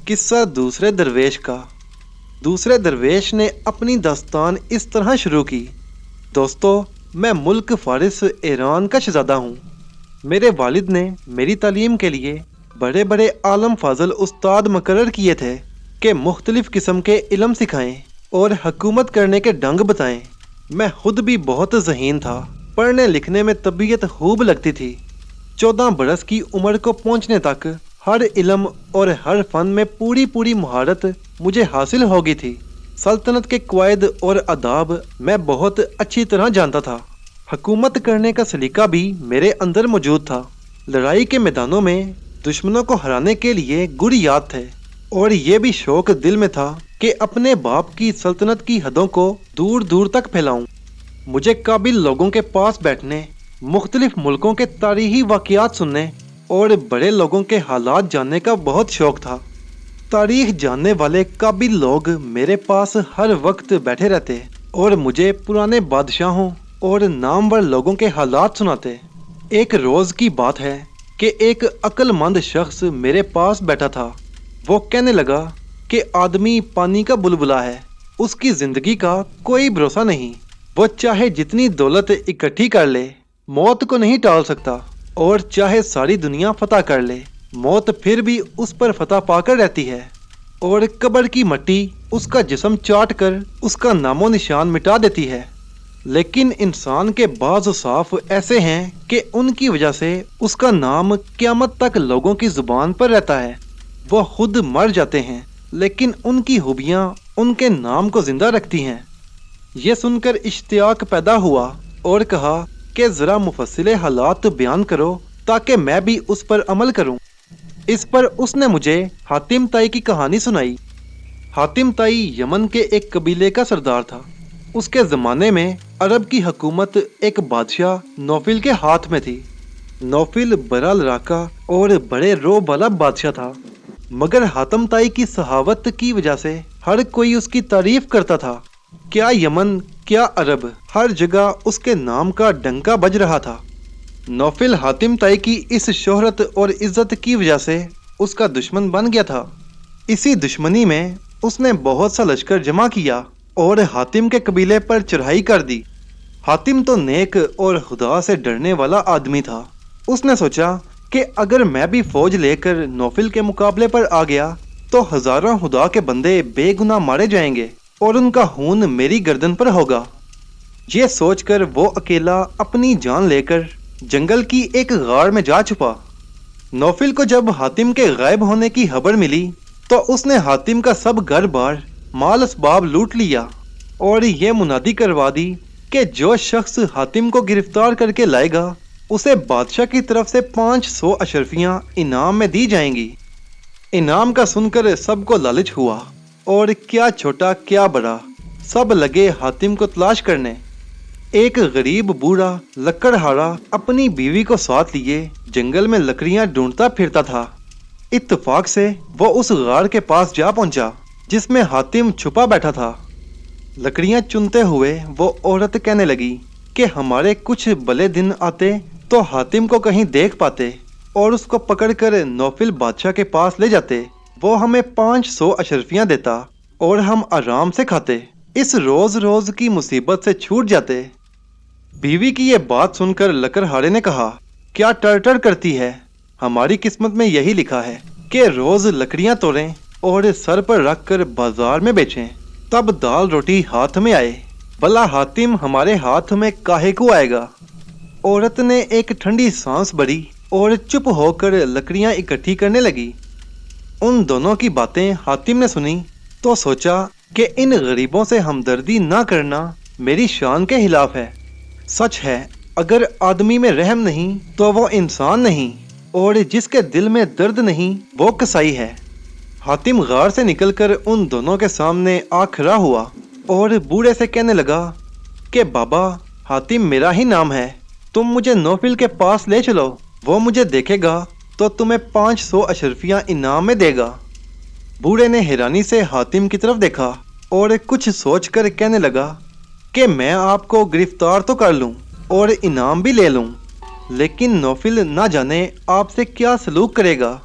किस्सा दूसरे दरवेश का। दूसरे दरवेश ने अपनी दास्तान इस तरह शुरू की। दोस्तों, मैं मुल्क फारिस ईरान का शहजादा हूँ। मेरे वालिद ने मेरी तालीम के लिए बड़े बड़े आलम फाजल उस्ताद मुकर्रर किए थे कि मुख्तलिफ किस्म के इल्म सिखाएं और हुकूमत करने के ढंग बताएं। मैं खुद भी बहुत ज़हीन था। पढ़ने लिखने में तबीयत खूब लगती थी। 14 बरस की उम्र को पहुंचने तक हर इल्म और हर फन में पूरी पूरी महारत मुझे हासिल हो गई थी। सल्तनत के कवायद और आदाब मैं बहुत अच्छी तरह जानता था। हुकूमत करने का सलीका भी मेरे अंदर मौजूद था। लड़ाई के मैदानों में दुश्मनों को हराने के लिए गुर याद थे और ये भी शौक दिल में था कि अपने बाप की सल्तनत की हदों को दूर दूर तक फैलाऊं। मुझे काबिल लोगों के पास बैठने, मुख्तलिफ मुल्कों के तारीखी वाक़यात सुनने और बड़े लोगों के हालात जानने का बहुत शौक था। तारीख जानने वाले काबिल लोग मेरे पास हर वक्त बैठे रहते और मुझे पुराने बादशाहों और नामवर लोगों के हालात सुनाते। एक रोज़ की बात है कि एक अक्लमंद शख्स मेरे पास बैठा था। वो कहने लगा कि आदमी पानी का बुलबुला है, उसकी ज़िंदगी का कोई भरोसा नहीं। वो चाहे जितनी दौलत इकट्ठी कर ले, मौत को नहीं टाल सकता, और चाहे सारी दुनिया फतह कर ले, मौत फिर भी उस पर फतह पाकर रहती है। और कब्र की मिट्टी उसका जिस्म चाट कर उसका नामो निशान मिटा देती है। लेकिन इंसान के बाज़ औसाफ ऐसे हैं कि उनकी वजह से उसका नाम क़यामत तक लोगों की ज़ुबान पर रहता है। वो खुद मर जाते हैं, लेकिन उनकी खूबियाँ उनके नाम को ज़िंदा रखती हैं। ये सुनकर इश्तियाक पैदा हुआ और कहा कि ज़रा मुफस्सिल हालात बयान करो ताकि मैं भी उस पर अमल करूं। इस पर उसने मुझे हातिम ताई की कहानी सुनाई। हातिम ताई यमन के एक कबीले का सरदार था। उसके ज़माने में अरब की हुकूमत एक बादशाह नौफिल के हाथ में थी। नौफिल बड़ा लड़ाका और बड़े रोब वाला बादशाह था, मगर हातिम ताई की सहावत की वजह से हर कोई उसकी तारीफ करता था। क्या यमन, क्या अरब, हर जगह उसके नाम का डंका बज रहा था। नौफिल हातिम ताई की इस शोहरत और इज्जत की वजह से उसका दुश्मन बन गया था। इसी दुश्मनी में उसने बहुत सा लश्कर जमा किया और हातिम के कबीले पर चढ़ाई कर दी। हातिम तो नेक और खुदा से डरने वाला आदमी था। उसने सोचा कि अगर मैं भी फौज लेकर नौफिल के मुकाबले पर आ गया तो हजारों खुदा के बंदे बेगुनाह मारे जाएंगे और उनका खून मेरी गर्दन पर होगा। ये सोचकर वो अकेला अपनी जान लेकर जंगल की एक गाड़ में जा छुपा। नौफिल को जब हातिम के गायब होने की खबर मिली तो उसने हातिम का सब घर बार माल असबाब लूट लिया और ये मुनादी करवा दी कि जो शख्स हातिम को गिरफ्तार करके लाएगा उसे बादशाह की तरफ से 500 अशरफियाँ इनाम में दी जाएंगी। इनाम का सुनकर सबको लालच हुआ और क्या छोटा क्या बड़ा सब लगे हातिम को तलाश करने। एक गरीब बूढ़ा लकड़हारा अपनी बीवी को साथ लिए जंगल में लकड़ियां ढूंढता फिरता था। इत्तेफाक से वो उस गाड़ के पास जा पहुंचा जिसमें हातिम छुपा बैठा था। लकड़ियां चुनते हुए वो औरत कहने लगी कि हमारे कुछ भले दिन आते तो हातिम को कहीं देख पाते और उसको पकड़कर नौफिल बादशाह के पास ले जाते। वो हमें 500 अशरफियां देता और हम आराम से खाते, इस रोज रोज की मुसीबत से छूट जाते। बीवी की ये बात सुनकर लकड़हारे ने कहा, क्या टर करती है, हमारी किस्मत में यही लिखा है कि रोज लकड़ियां तोड़ें और सर पर रख कर बाजार में बेचें, तब दाल रोटी हाथ में आए। भला हातिम हमारे हाथ में काहे को आएगा। औरत ने एक ठंडी सांस भरी और चुप होकर लकड़ियां इकट्ठी करने लगी। उन दोनों की बातें हातिम ने सुनी तो सोचा कि इन गरीबों से हमदर्दी ना करना मेरी शान के खिलाफ है। सच है, अगर आदमी में रहम नहीं तो वो इंसान नहीं, और जिसके दिल में दर्द नहीं वो कसाई है। हातिम गार से निकलकर उन दोनों के सामने आ खड़ा हुआ और बूढ़े से कहने लगा कि बाबा, हातिम मेरा ही नाम है, तुम मुझे नौफिल के पास ले चलो, वो मुझे देखेगा तो तुम्हें 500 अशरफियाँ इनाम में देगा। बूढ़े ने हैरानी से हातिम की तरफ देखा और कुछ सोचकर कहने लगा कि मैं आपको गिरफ्तार तो कर लूं और इनाम भी ले लूं, लेकिन नौफिल ना जाने आपसे क्या सलूक करेगा।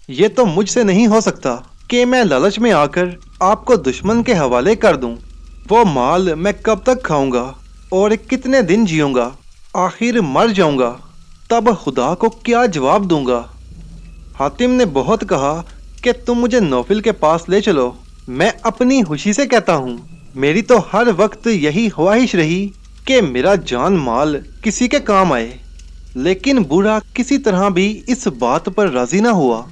ये तो मुझसे नहीं हो सकता कि کہ मैं लालच में आकर आपको दुश्मन के हवाले कर दूं। वो माल मैं कब तक खाऊंगा और कितने दिन जीऊंगा, आखिर मर जाऊंगा, तब खुदा को क्या जवाब दूंगा। हातिम ने बहुत कहा कि तुम मुझे नौफिल के पास ले चलो। मैं अपनी खुशी से कहता हूँ, मेरी तो हर वक्त यही ख्वाहिश रही कि मेरा जान माल किसी के काम आए। लेकिन बूढ़ा किसी तरह भी इस बात पर राजी ना हुआ।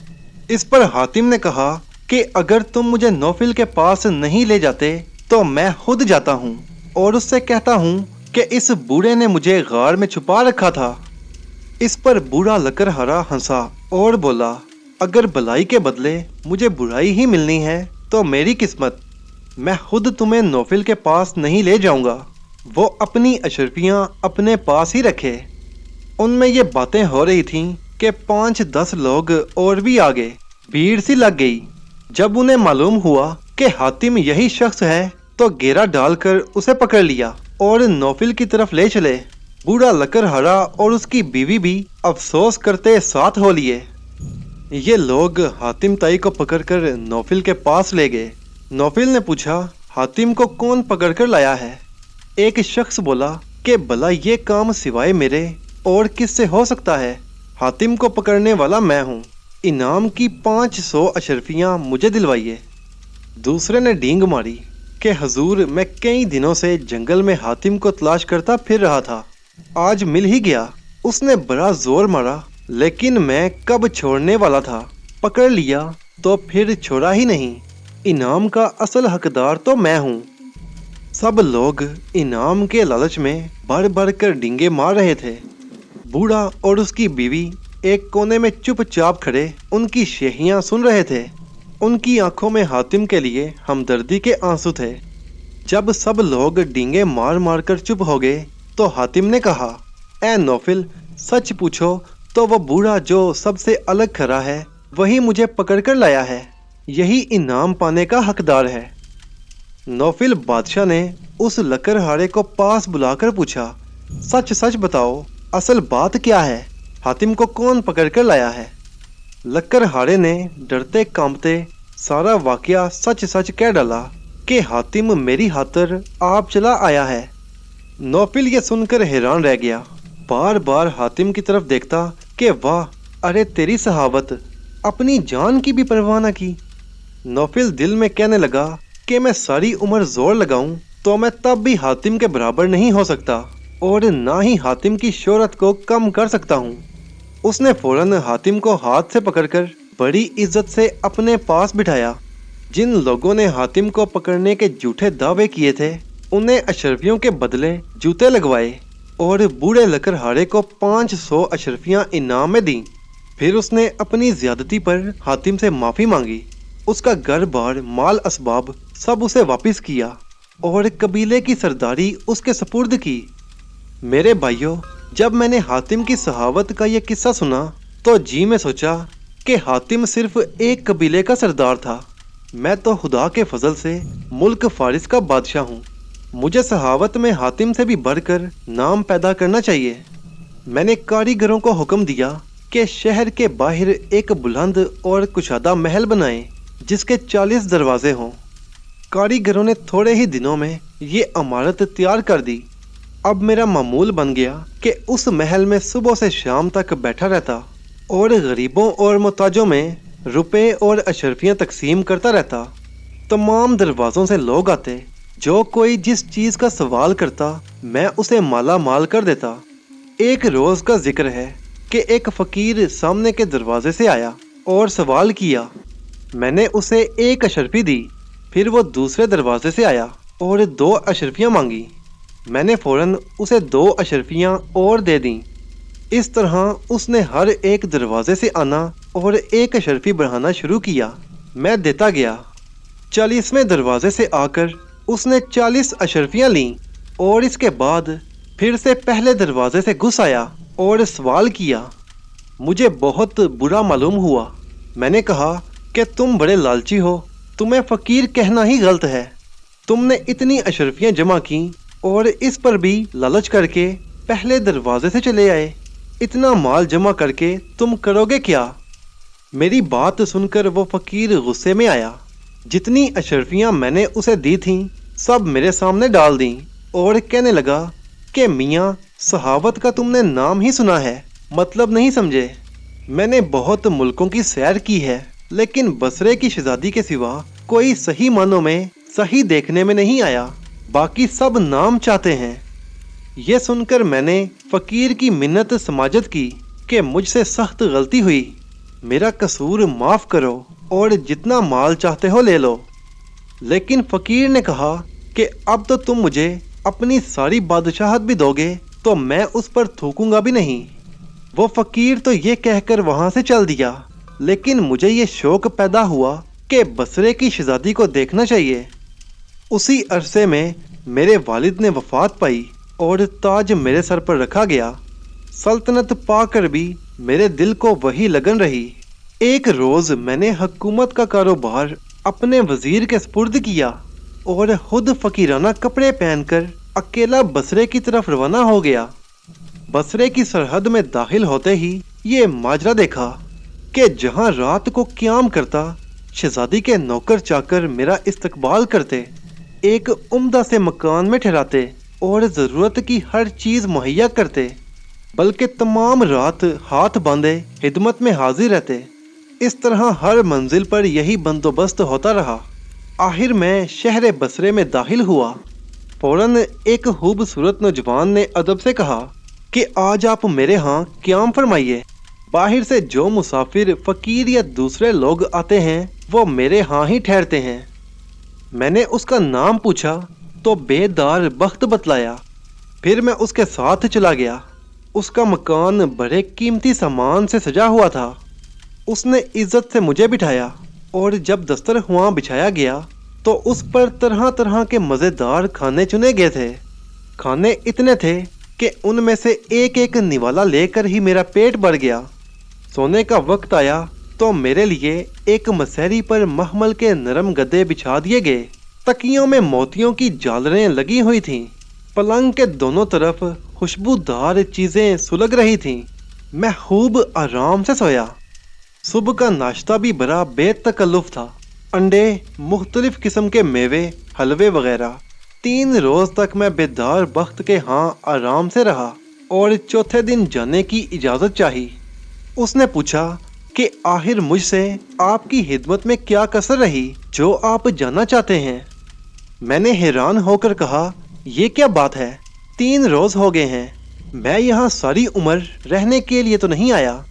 इस पर हातिम ने कहा कि अगर तुम मुझे नौफिल के पास नहीं ले जाते तो मैं खुद जाता हूँ और उससे कहता हूँ कि इस बूढ़े ने मुझे गार में छुपा रखा था। इस पर बूढ़ा लकड़हारा हंसा और बोला, अगर भलाई के बदले मुझे बुराई ही मिलनी है तो मेरी किस्मत, मैं खुद तुम्हें नौफिल के पास नहीं ले जाऊंगा। वो अपनी अशरफियां अपने पास ही रखे। उनमें ये बातें हो रही थीं कि 5-10 लोग और भी आ गए। भीड़ सी लग गई। जब उन्हें मालूम हुआ कि हातिम यही शख्स है तो घेरा डालकर उसे पकड़ लिया और नौफिल की तरफ ले चले। बूढ़ा लकड़हारा और उसकी बीवी भी अफसोस करते साथ हो लिए। ये लोग हातिम ताई को पकड़कर नौफिल के पास ले गए। नौफिल ने पूछा, हातिम को कौन पकड़कर लाया है? एक शख्स बोला कि भला ये काम सिवाय मेरे और किससे हो सकता है? हातिम को पकड़ने वाला मैं हूँ। इनाम की 500 अशरफियाँ मुझे दिलवाइए। दूसरे ने डींग मारी कि हजूर, मैं कई दिनों से जंगल में हातिम को तलाश करता फिर रहा था, आज मिल ही गया। उसने बड़ा जोर मारा, लेकिन मैं कब छोड़ने वाला था, पकड़ लिया तो फिर छोड़ा ही नहीं। इनाम का असल हकदार तो मैं हूँ। सब लोग इनाम के लालच में बढ़ बढ़ कर डींगे मार रहे थे। बूढ़ा और उसकी बीवी एक कोने में चुपचाप खड़े उनकी शेहियाँ सुन रहे थे। उनकी आंखों में हातिम के लिए हमदर्दी के आंसू थे। जब सब लोग डींगे मार मार कर चुप हो गए तो हातिम ने कहा, ऐ नौफिल, सच पूछो तो वो बूढ़ा जो सबसे अलग खड़ा है वही मुझे पकड़कर लाया है। यही इनाम पाने का हकदार है। नौफिल बादशाह ने उस लकड़हारे को पास बुलाकर पूछा, सच सच बताओ, असल बात क्या है? हातिम को कौन पकड़कर लाया है? लकड़हारे ने डरते कांपते सारा वाकया सच सच कह डाला कि हातिम मेरी खातिर आप चला आया है। नौफिल ये सुनकर हैरान रह गया। बार बार हातिम की तरफ देखता कि वाह, अरे तेरी सहावत, अपनी जान की भी परवाह न की। नौफिल दिल में कहने लगा कि मैं सारी उम्र जोर लगाऊं तो मैं तब भी हातिम के बराबर नहीं हो सकता और ना ही हातिम की शोहरत को कम कर सकता हूँ। उसने फौरन हातिम को हाथ से पकड़कर बड़ी इज्जत से अपने पास बिठाया। जिन लोगों ने हातिम को पकड़ने के झूठे दावे किए थे उन्हें अशरफियों के बदले जूते लगवाए और बूढ़े लकड़हारे को 500 अशरफियाँ इनाम में दी। फिर उसने अपनी ज्यादती पर हातिम से माफ़ी मांगी। उसका घर बार, माल असबाब सब उसे वापस किया और कबीले की सरदारी उसके सपुर्द की। मेरे भाइयों, जब मैंने हातिम की सहावत का ये किस्सा सुना तो जी में सोचा कि हातिम सिर्फ एक कबीले का सरदार था। मैं तो खुदा के फजल से मुल्क फारिस का बादशाह हूँ। मुझे सहावत में हातिम से भी बढ़कर नाम पैदा करना चाहिए। मैंने कारीगरों को हुक्म दिया कि शहर के बाहर एक बुलंद और कुशादा महल बनाएं जिसके 40 दरवाजे हों। कारीगरों ने थोड़े ही दिनों में ये इमारत तैयार कर दी। अब मेरा मामूल बन गया कि उस महल में सुबह से शाम तक बैठा रहता और गरीबों और मोहताजों में रुपए और अशरफियाँ तकसीम करता रहता। तमाम दरवाज़ों से लोग आते, जो कोई जिस चीज़ का सवाल करता मैं उसे माला माल कर देता। एक रोज़ का जिक्र है कि एक फ़कीर सामने के दरवाजे से आया और सवाल किया। मैंने उसे एक अशरफी दी। फिर वो दूसरे दरवाजे से आया और 2 अशरफियाँ मांगी। मैंने फ़ौरन उसे 2 अशरफियाँ और दे दी। इस तरह उसने हर एक दरवाजे से आना और एक अशरफी बढ़ाना शुरू किया। मैं देता गया। 40वें दरवाजे से आकर उसने 40 अशरफियाँ लीं और इसके बाद फिर से पहले दरवाजे से घुस आया और सवाल किया। मुझे बहुत बुरा मालूम हुआ। मैंने कहा कि तुम बड़े लालची हो, तुम्हें फ़कीर कहना ही गलत है। तुमने इतनी अशरफियाँ जमा की और इस पर भी लालच करके पहले दरवाजे से चले आए। इतना माल जमा करके तुम करोगे क्या? मेरी बात सुनकर वो फकीर गुस्से में आया। जितनी अशरफियां मैंने उसे दी थीं सब मेरे सामने डाल दी और कहने लगा कि मियाँ, सहावत का तुमने नाम ही सुना है, मतलब नहीं समझे। मैंने बहुत मुल्कों की सैर की है, लेकिन बसरे की शहजादी के सिवा कोई सही मानों में सही देखने में नहीं आया। बाकी सब नाम चाहते हैं। ये सुनकर मैंने फकीर की मिन्नत समाजत की कि मुझसे सख्त गलती हुई, मेरा कसूर माफ़ करो और जितना माल चाहते हो ले लो। लेकिन फकीर ने कहा कि अब तो तुम मुझे अपनी सारी बादशाहत भी दोगे तो मैं उस पर थूकूंगा भी नहीं। वो फकीर तो ये कहकर वहाँ से चल दिया, लेकिन मुझे ये शौक पैदा हुआ कि बसरे की शहजादी को देखना चाहिए। उसी अरसे में मेरे वालिद ने वफात पाई और ताज मेरे सर पर रखा गया। सल्तनत पाकर भी मेरे दिल को वही लगन रही। एक रोज़ मैंने हुकूमत का कारोबार अपने वजीर के स्पुर्द किया और खुद फकीराना कपड़े पहनकर अकेला बसरे की तरफ रवाना हो गया। बसरे की सरहद में दाखिल होते ही ये माजरा देखा कि जहां रात को क़याम करता, शहजादी के नौकर चाकर मेरा इस्तकबाल करते, एक उम्दा से मकान में ठहराते और ज़रूरत की हर चीज़ मुहैया करते, बल्कि तमाम रात हाथ बांधे खिदमत में हाजिर रहते। इस तरह हर मंजिल पर यही बंदोबस्त होता रहा। आखिर मैं शहर बसरे में दाखिल हुआ। फौरन एक खूबसूरत नौजवान ने अदब से कहा कि आज आप मेरे यहाँ क़याम फरमाइए। बाहर से जो मुसाफिर फ़कीर या दूसरे लोग आते हैं वो मेरे यहाँ ही ठहरते हैं। मैंने उसका नाम पूछा तो बेदार बख्त बतलाया। फिर मैं उसके साथ चला गया। उसका मकान बड़े कीमती सामान से सजा हुआ था। उसने इज्जत से मुझे बिठाया और जब दस्तरख्वां बिछाया गया तो उस पर तरह तरह के मज़ेदार खाने चुने गए थे। खाने इतने थे कि उनमें से एक एक निवाला लेकर ही मेरा पेट भर गया। सोने का वक्त आया तो मेरे लिए एक मसहरी पर महमल के नरम गद्दे बिछा दिए गए। तकियों में मोतियों की झालरें लगी हुई थीं। पलंग के दोनों तरफ खुशबूदार चीज़ें सुलग रही थीं। मैं खूब आराम से सोया। सुबह का नाश्ता भी बड़ा बेतकल्लुफ़ था। अंडे, मुख्तलिफ किस्म के मेवे, हलवे वगैरह। 3 रोज़ तक मैं बेदार बख्त के यहाँ आराम से रहा और चौथे दिन जाने की इजाज़त चाही। उसने पूछा कि आखिर मुझसे आपकी खिदमत में क्या कसर रही जो आप जानना चाहते हैं। मैंने हैरान होकर कहा, ये क्या बात है, 3 रोज़ हो गए हैं, मैं यहाँ सारी उम्र रहने के लिए तो नहीं आया।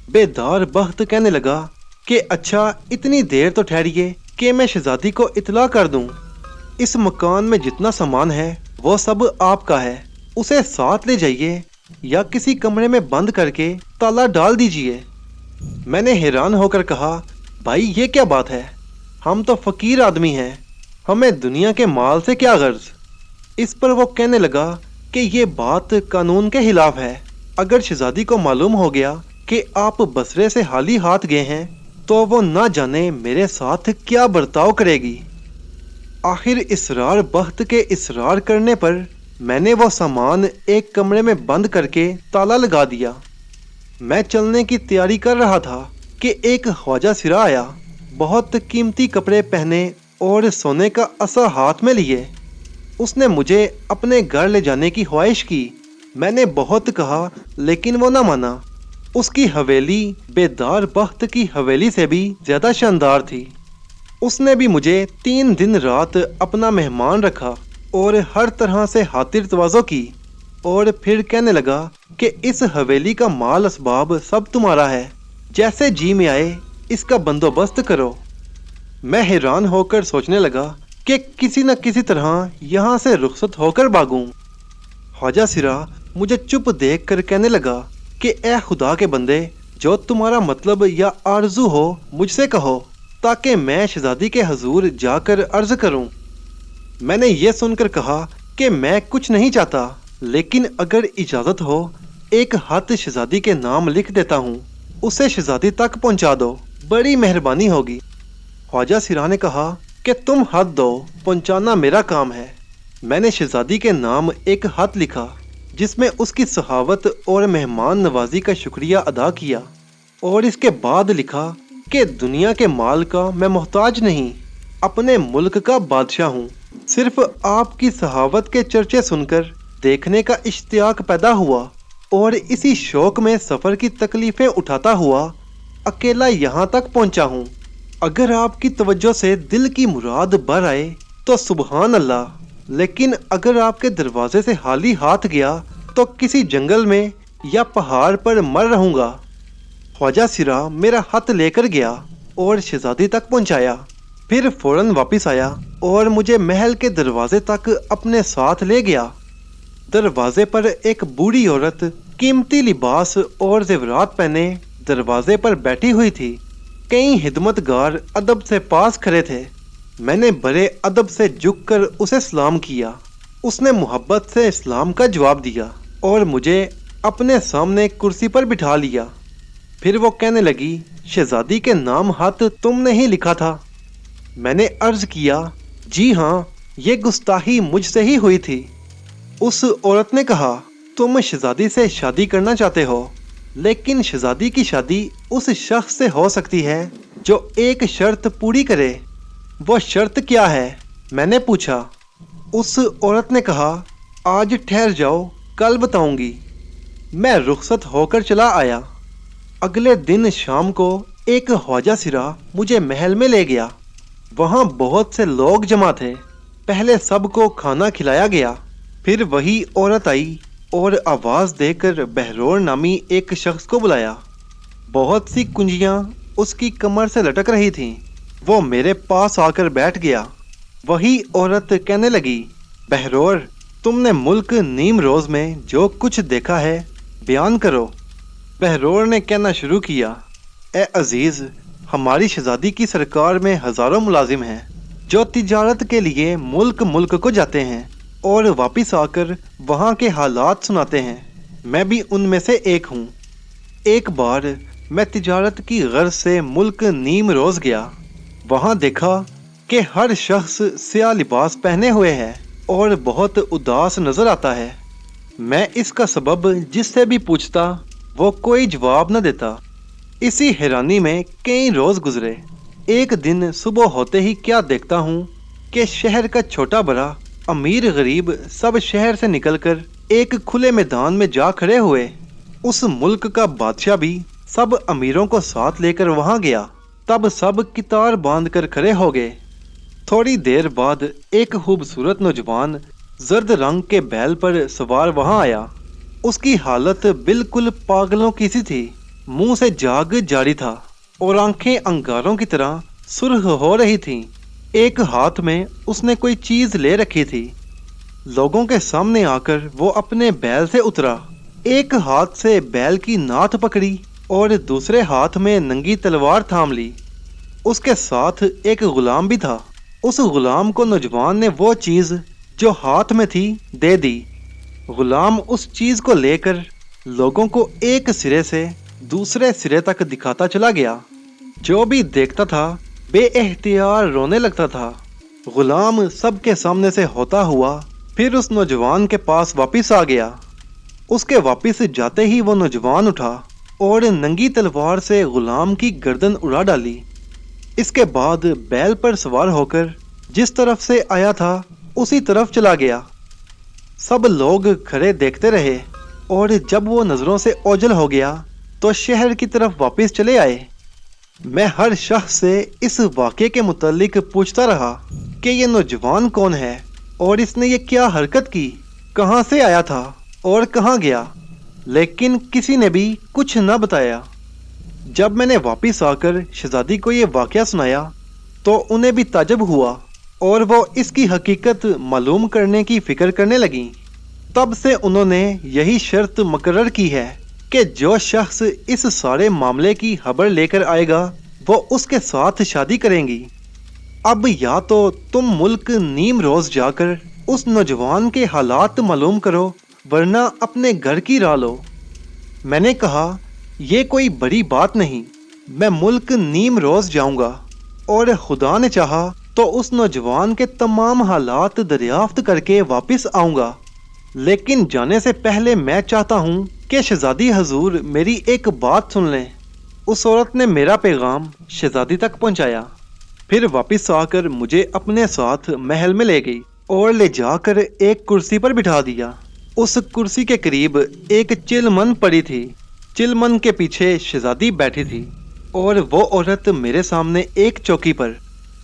बेदार बख्त कहने लगा कि अच्छा इतनी देर तो ठहरिए कि मैं शहजादी को इतला कर दूं। इस मकान में जितना सामान है वो सब आपका है, उसे साथ ले जाइए या किसी कमरे में बंद करके ताला डाल दीजिए। मैंने हैरान होकर कहा, भाई ये क्या बात है, हम तो फ़कीर आदमी हैं, हमें दुनिया के माल से क्या गर्ज। इस पर वो कहने लगा कि ये बात कानून के खिलाफ है। अगर शहजादी को मालूम हो गया कि आप बसरे से हाली हाथ गए हैं तो वो ना जाने मेरे साथ क्या बर्ताव करेगी। आखिर इसरार बख्त के इसरार करने पर मैंने वो सामान एक कमरे में बंद करके ताला लगा दिया। मैं चलने की तैयारी कर रहा था कि एक ख्वाजा सिरा आया, बहुत कीमती कपड़े पहने और सोने का असा हाथ में लिए। उसने मुझे अपने घर ले जाने की ख्वाहिश की। मैंने बहुत कहा लेकिन वो ना माना। उसकी हवेली बेदार बख्त की हवेली से भी ज़्यादा शानदार थी। उसने भी मुझे 3 दिन रात अपना मेहमान रखा और हर तरह से खातिर तवाज़ो की और फिर कहने लगा कि इस हवेली का माल असबाब सब तुम्हारा है, जैसे जी में आए इसका बंदोबस्त करो। मैं हैरान होकर सोचने लगा कि किसी न किसी तरह यहाँ से रुखसत होकर भागूं। ख्वाजा सिरा मुझे चुप देख कर कहने लगा कि ए खुदा के बंदे, जो तुम्हारा मतलब या आरजू हो मुझसे कहो ताकि मैं शहजादी के हजूर जाकर अर्ज करूं। मैंने ये सुनकर कहा कि मैं कुछ नहीं चाहता, लेकिन अगर इजाज़त हो एक खत शहजादी के नाम लिख देता हूँ, उसे शहजादी तक पहुँचा दो, बड़ी मेहरबानी होगी। ख्वाजा सिरा ने कहा कि तुम हद दो, पहुँचाना मेरा काम है। मैंने शहजादी के नाम एक खत लिखा जिसमें उसकी सहावत और मेहमान नवाजी का शुक्रिया अदा किया और इसके बाद लिखा कि दुनिया के माल का मैं मोहताज नहीं, अपने मुल्क का बादशाह हूँ। सिर्फ आपकी सहावत के चर्चे सुनकर देखने का इश्तियाक पैदा हुआ और इसी शौक में सफ़र की तकलीफ़ें उठाता हुआ अकेला यहाँ तक पहुँचा हूँ। अगर आपकी तवज्जो से दिल की मुराद बर आए तो सुबहान अल्लाह, लेकिन अगर आपके दरवाजे से खाली हाथ गया तो किसी जंगल में या पहाड़ पर मर रहूँगा। ख्वाजा सिरा मेरा हाथ लेकर गया और शहजादी तक पहुँचाया, फिर फौरन वापस आया और मुझे महल के दरवाजे तक अपने साथ ले गया। दरवाजे पर एक बूढ़ी औरत कीमती लिबास और जेवरात पहने दरवाजे पर बैठी हुई थी। कई खिदमतगार अदब से पास खड़े थे। मैंने बड़े अदब से झुककर उसे सलाम किया। उसने मोहब्बत से इस्लाम का जवाब दिया और मुझे अपने सामने कुर्सी पर बिठा लिया। फिर वो कहने लगी, शहजादी के नाम हाथ तुमने ही लिखा था। मैंने अर्ज किया, जी हाँ, ये गुस्ताही मुझसे ही हुई थी। उस औरत ने कहा, तुम शहजादी से शादी करना चाहते हो, लेकिन शहजादी की शादी उस शख्स से हो सकती है जो एक शर्त पूरी करे। वो शर्त क्या है? मैंने पूछा। उस औरत ने कहा, आज ठहर जाओ, कल बताऊंगी। मैं रुखसत होकर चला आया। अगले दिन शाम को एक ख्वाजा सिरा मुझे महल में ले गया। वहाँ बहुत से लोग जमा थे। पहले सबको खाना खिलाया गया, फिर वही औरत आई और आवाज़ देकर बहरोर नामी एक शख्स को बुलाया। बहुत सी कुंजियाँ उसकी कमर से लटक रही थीं। वो मेरे पास आकर बैठ गया। वही औरत कहने लगी, बहरोर, तुमने मुल्क नीम रोज़ में जो कुछ देखा है बयान करो। बहरोर ने कहना शुरू किया, ए अजीज़, हमारी शहजादी की सरकार में हज़ारों मुलाजिम हैं जो तिजारत के लिए मुल्क मुल्क को जाते हैं और वापस आकर वहाँ के हालात सुनाते हैं। मैं भी उनमें से एक हूँ। एक बार मैं तिजारत की गर्ज से मुल्क नीम रोज़ गया। वहाँ देखा कि हर शख्स स्याह लिबास पहने हुए है और बहुत उदास नज़र आता है। मैं इसका सबब जिससे भी पूछता वो कोई जवाब न देता। इसी हैरानी में कई रोज़ गुजरे। एक दिन सुबह होते ही क्या देखता हूँ कि शहर का छोटा बड़ा अमीर गरीब सब शहर से निकलकर एक खुले मैदान में जा खड़े हुए। उस मुल्क का बादशाह भी सब अमीरों को साथ लेकर वहाँ गया। तब सब कितार बांधकर खड़े हो गए। थोड़ी देर बाद एक खूबसूरत नौजवान जर्द रंग के बैल पर सवार वहाँ आया। उसकी हालत बिल्कुल पागलों की सी थी। मुंह से झाग जारी था और आंखें अंगारों की तरह सुर्ख हो रही थीं। एक हाथ में उसने कोई चीज ले रखी थी। लोगों के सामने आकर वो अपने बैल से उतरा। एक हाथ से बैल की नाथ पकड़ी और दूसरे हाथ में नंगी तलवार थाम ली। उसके साथ एक गुलाम भी था। उस गुलाम को नौजवान ने वो चीज जो हाथ में थी दे दी। गुलाम उस चीज को लेकर लोगों को एक सिरे से दूसरे सिरे तक दिखाता चला गया। जो भी देखता था बेएहतियार रोने लगता था। गुलाम सबके सामने से होता हुआ फिर उस नौजवान के पास वापस आ गया। उसके वापस जाते ही वो नौजवान उठा और नंगी तलवार से गुलाम की गर्दन उड़ा डाली। इसके बाद बैल पर सवार होकर जिस तरफ से आया था उसी तरफ चला गया। सब लोग खड़े देखते रहे और जब वो नज़रों से ओझल हो गया तो शहर की तरफ वापस चले आए। मैं हर शख्स से इस वाक़े के मुतालिक पूछता रहा कि ये नौजवान कौन है और इसने ये क्या हरकत की, कहाँ से आया था और कहाँ गया, लेकिन किसी ने भी कुछ न बताया। जब मैंने वापस आकर शहजादी को ये वाक़या सुनाया तो उन्हें भी ताज्जुब हुआ और वो इसकी हकीकत मालूम करने की फ़िक्र करने लगीं। तब से उन्होंने यही शर्त मुकर्रर की है कि जो शख्स इस सारे मामले की खबर लेकर आएगा वो उसके साथ शादी करेंगी। अब या तो तुम मुल्क नीम रोज़ जाकर उस नौजवान के हालात मालूम करो वरना अपने घर की राह लो। मैंने कहा, यह कोई बड़ी बात नहीं, मैं मुल्क नीम रोज़ जाऊंगा और खुदा ने चाहा तो उस नौजवान के तमाम हालात दरियाफ्त करके वापस आऊंगा। लेकिन जाने से पहले मैं चाहता हूँ कि शहजादी हजूर मेरी एक बात सुन लें। उस औरत ने मेरा पैगाम शहजादी तक पहुंचाया, फिर वापस आकर मुझे अपने साथ महल में ले गई और ले जाकर एक कुर्सी पर बिठा दिया। उस कुर्सी के करीब एक चिलमन पड़ी थी। चिलमन के पीछे शहजादी बैठी थी और वो औरत मेरे सामने एक चौकी पर।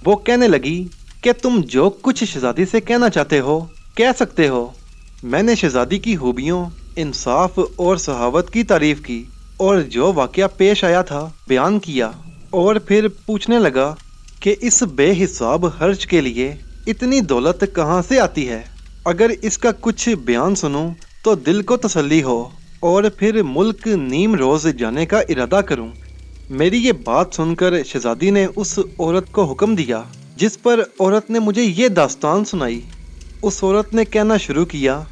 वो कहने लगी कि तुम जो कुछ शहजादी से कहना चाहते हो कह सकते हो। मैंने शहजादी की खूबियों, इंसाफ और सहावत की तारीफ की और जो वाकया पेश आया था बयान किया, और फिर पूछने लगा कि इस बेहिसाब खर्च के लिए इतनी दौलत कहाँ से आती है। अगर इसका कुछ बयान सुनूं तो दिल को तसल्ली हो और फिर मुल्क नीम रोज जाने का इरादा करूं। मेरी ये बात सुनकर शहजादी ने उस औरत को हुक्म दिया, जिस पर औरत ने मुझे ये दास्तान सुनाई। उस औरत ने कहना शुरू किया,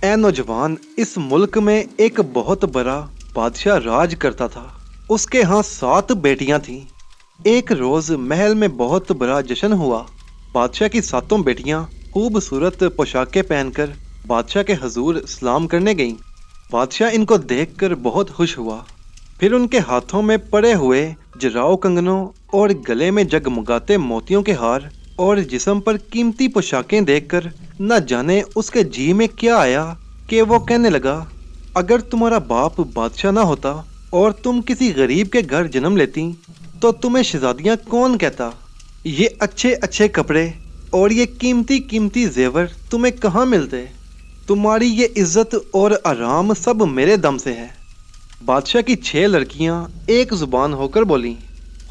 ऐ नौजवान, इस मुल्क में एक बहुत बड़ा बादशाह राज करता था। उसके यहाँ 7 बेटियां थीं। एक रोज महल में बहुत बड़ा जश्न हुआ। बादशाह की 7 बेटियां खूबसूरत पोशाकें पहनकर बादशाह के हजूर सलाम करने गईं। बादशाह इनको देखकर बहुत खुश हुआ। फिर उनके हाथों में पड़े हुए जराओ कंगनों और गले में जगमगाते मोतियों के हार और जिस्म पर कीमती पोशाकें देखकर न जाने उसके जी में क्या आया कि वो कहने लगा, अगर तुम्हारा बाप बादशाह ना होता और तुम किसी गरीब के घर जन्म लेती तो तुम्हें शहजादियाँ कौन कहता। ये अच्छे अच्छे कपड़े और ये कीमती कीमती जेवर तुम्हें कहाँ मिलते। तुम्हारी ये इज्जत और आराम सब मेरे दम से है। बादशाह की 6 लड़कियां एक जुबान होकर बोलीं,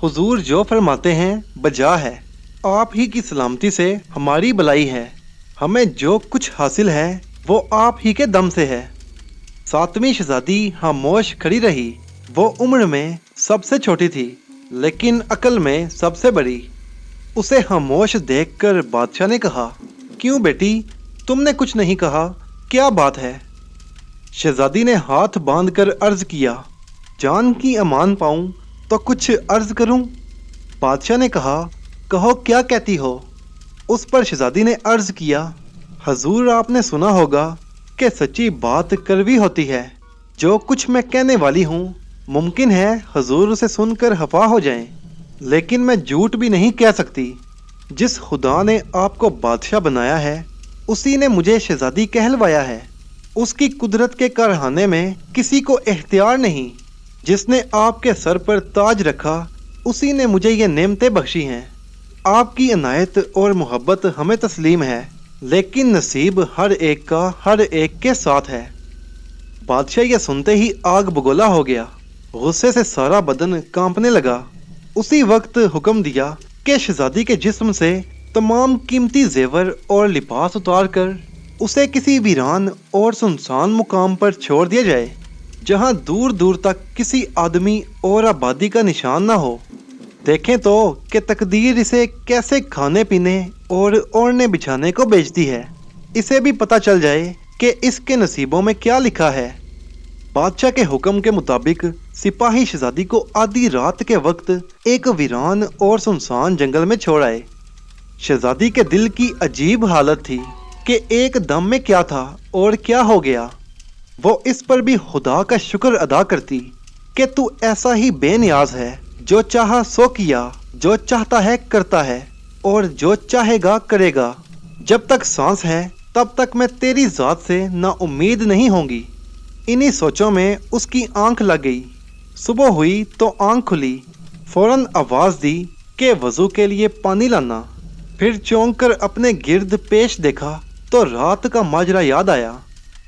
हुजूर जो फरमाते हैं बजा है। आप ही की सलामती से हमारी भलाई है। हमें जो कुछ हासिल है वो आप ही के दम से है। 7वीं शहजादी खामोश खड़ी रही। वो उम्र में सबसे छोटी थी लेकिन अकल में सबसे बड़ी। उसे खामोश देखकर बादशाह ने कहा, क्यों बेटी, तुमने कुछ नहीं कहा, क्या बात है। शहजादी ने हाथ बांधकर अर्ज किया, जान की अमान पाऊं तो कुछ अर्ज करूं। बादशाह ने कहा, कहो क्या कहती हो। उस पर शहजादी ने अर्ज किया, हजूर आपने सुना होगा कि सच्ची बात कड़वी होती है। जो कुछ मैं कहने वाली हूँ मुमकिन है हजूर उसे सुनकर खफा हो जाएं, लेकिन मैं झूठ भी नहीं कह सकती। जिस खुदा ने आपको बादशाह बनाया है उसी ने मुझे शहजादी कहलवाया है। उसकी कुदरत के कारखाने में किसी को इख्तियार नहीं। जिसने आपके सर पर ताज रखा उसी ने मुझे ये नेमतें बख्शी हैं। आपकी इनायत और मोहब्बत हमें तस्लीम है, लेकिन नसीब हर एक का हर एक के साथ है। बादशाह ये सुनते ही आग बगोला हो गया। गुस्से से सारा बदन कांपने लगा। उसी वक्त हुक्म दिया कि शहजादी के जिस्म से तमाम कीमती जेवर और लिबास उतार कर उसे किसी वीरान और सुनसान मुकाम पर छोड़ दिया जाए, जहां दूर दूर तक किसी आदमी और आबादी का निशान ना हो। देखें तो कि तकदीर इसे कैसे खाने पीने और ओढ़ने बिछाने को बेचती है। इसे भी पता चल जाए कि इसके नसीबों में क्या लिखा है। बादशाह के हुक्म के मुताबिक सिपाही शहजादी को आधी रात के वक्त एक वीरान और सुनसान जंगल में छोड़ आए। शहजादी के दिल की अजीब हालत थी कि एक दम में क्या था और क्या हो गया। वो इस पर भी खुदा का शुक्र अदा करती कि तू ऐसा ही बेनियाज है, जो चाहा सो किया, जो चाहता है करता है और जो चाहेगा करेगा। जब तक सांस है तब तक मैं तेरी ज़ात से ना उम्मीद नहीं होंगी। इन्हीं सोचों में उसकी आंख लग गई। सुबह हुई तो आंख खुली। फौरन आवाज़ दी कि वज़ू के लिए पानी लाना। फिर चौंक कर अपने गिर्द पेश देखा तो रात का माजरा याद आया।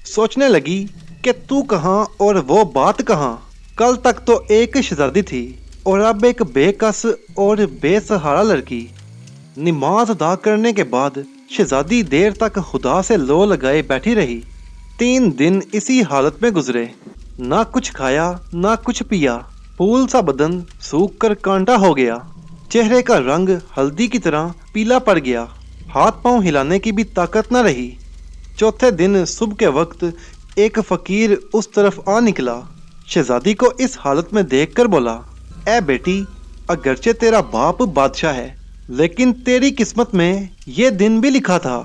सोचने लगी कि तू कहाँ और वो बात कहाँ। कल तक तो एक शहजादी थी और अब एक बेकस और बेसहारा लड़की। नमाज अदा करने के बाद शहजादी देर तक खुदा से लो लगाए बैठी रही। 3 दिन इसी हालत में गुजरे। ना कुछ खाया ना कुछ पिया। फूल सा बदन सूख कर कांटा हो गया। चेहरे का रंग हल्दी की तरह पीला पड़ गया। हाथ पांव हिलाने की भी ताकत न रही। चौथे दिन सुबह के वक्त एक फकीर उस तरफ आ निकला। शहजादी को इस हालत में देखकर बोला, ए बेटी, अगरचे तेरा बाप बादशाह है, लेकिन तेरी किस्मत में ये दिन भी लिखा था।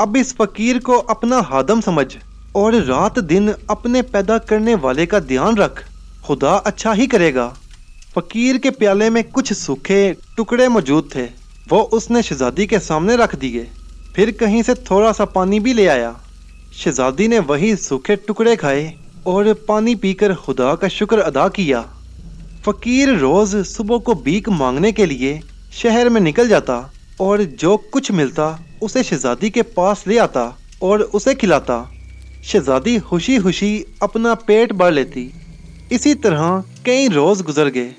अब इस फकीर को अपना हादम समझ और रात दिन अपने पैदा करने वाले का ध्यान रख। खुदा अच्छा ही करेगा। फकीर के प्याले में कुछ सूखे टुकड़े मौजूद थे। वो उसने शहजादी के सामने रख दिए। फिर कहीं से थोड़ा सा पानी भी ले आया। शहजादी ने वही सूखे टुकड़े खाए और पानी पीकर खुदा का शुक्र अदा किया। फकीर रोज सुबह को भीख मांगने के लिए शहर में निकल जाता और जो कुछ मिलता उसे शहजादी के पास ले आता और उसे खिलाता। शहजादी खुशी खुशी अपना पेट भर लेती। इसी तरह कई रोज गुजर गए।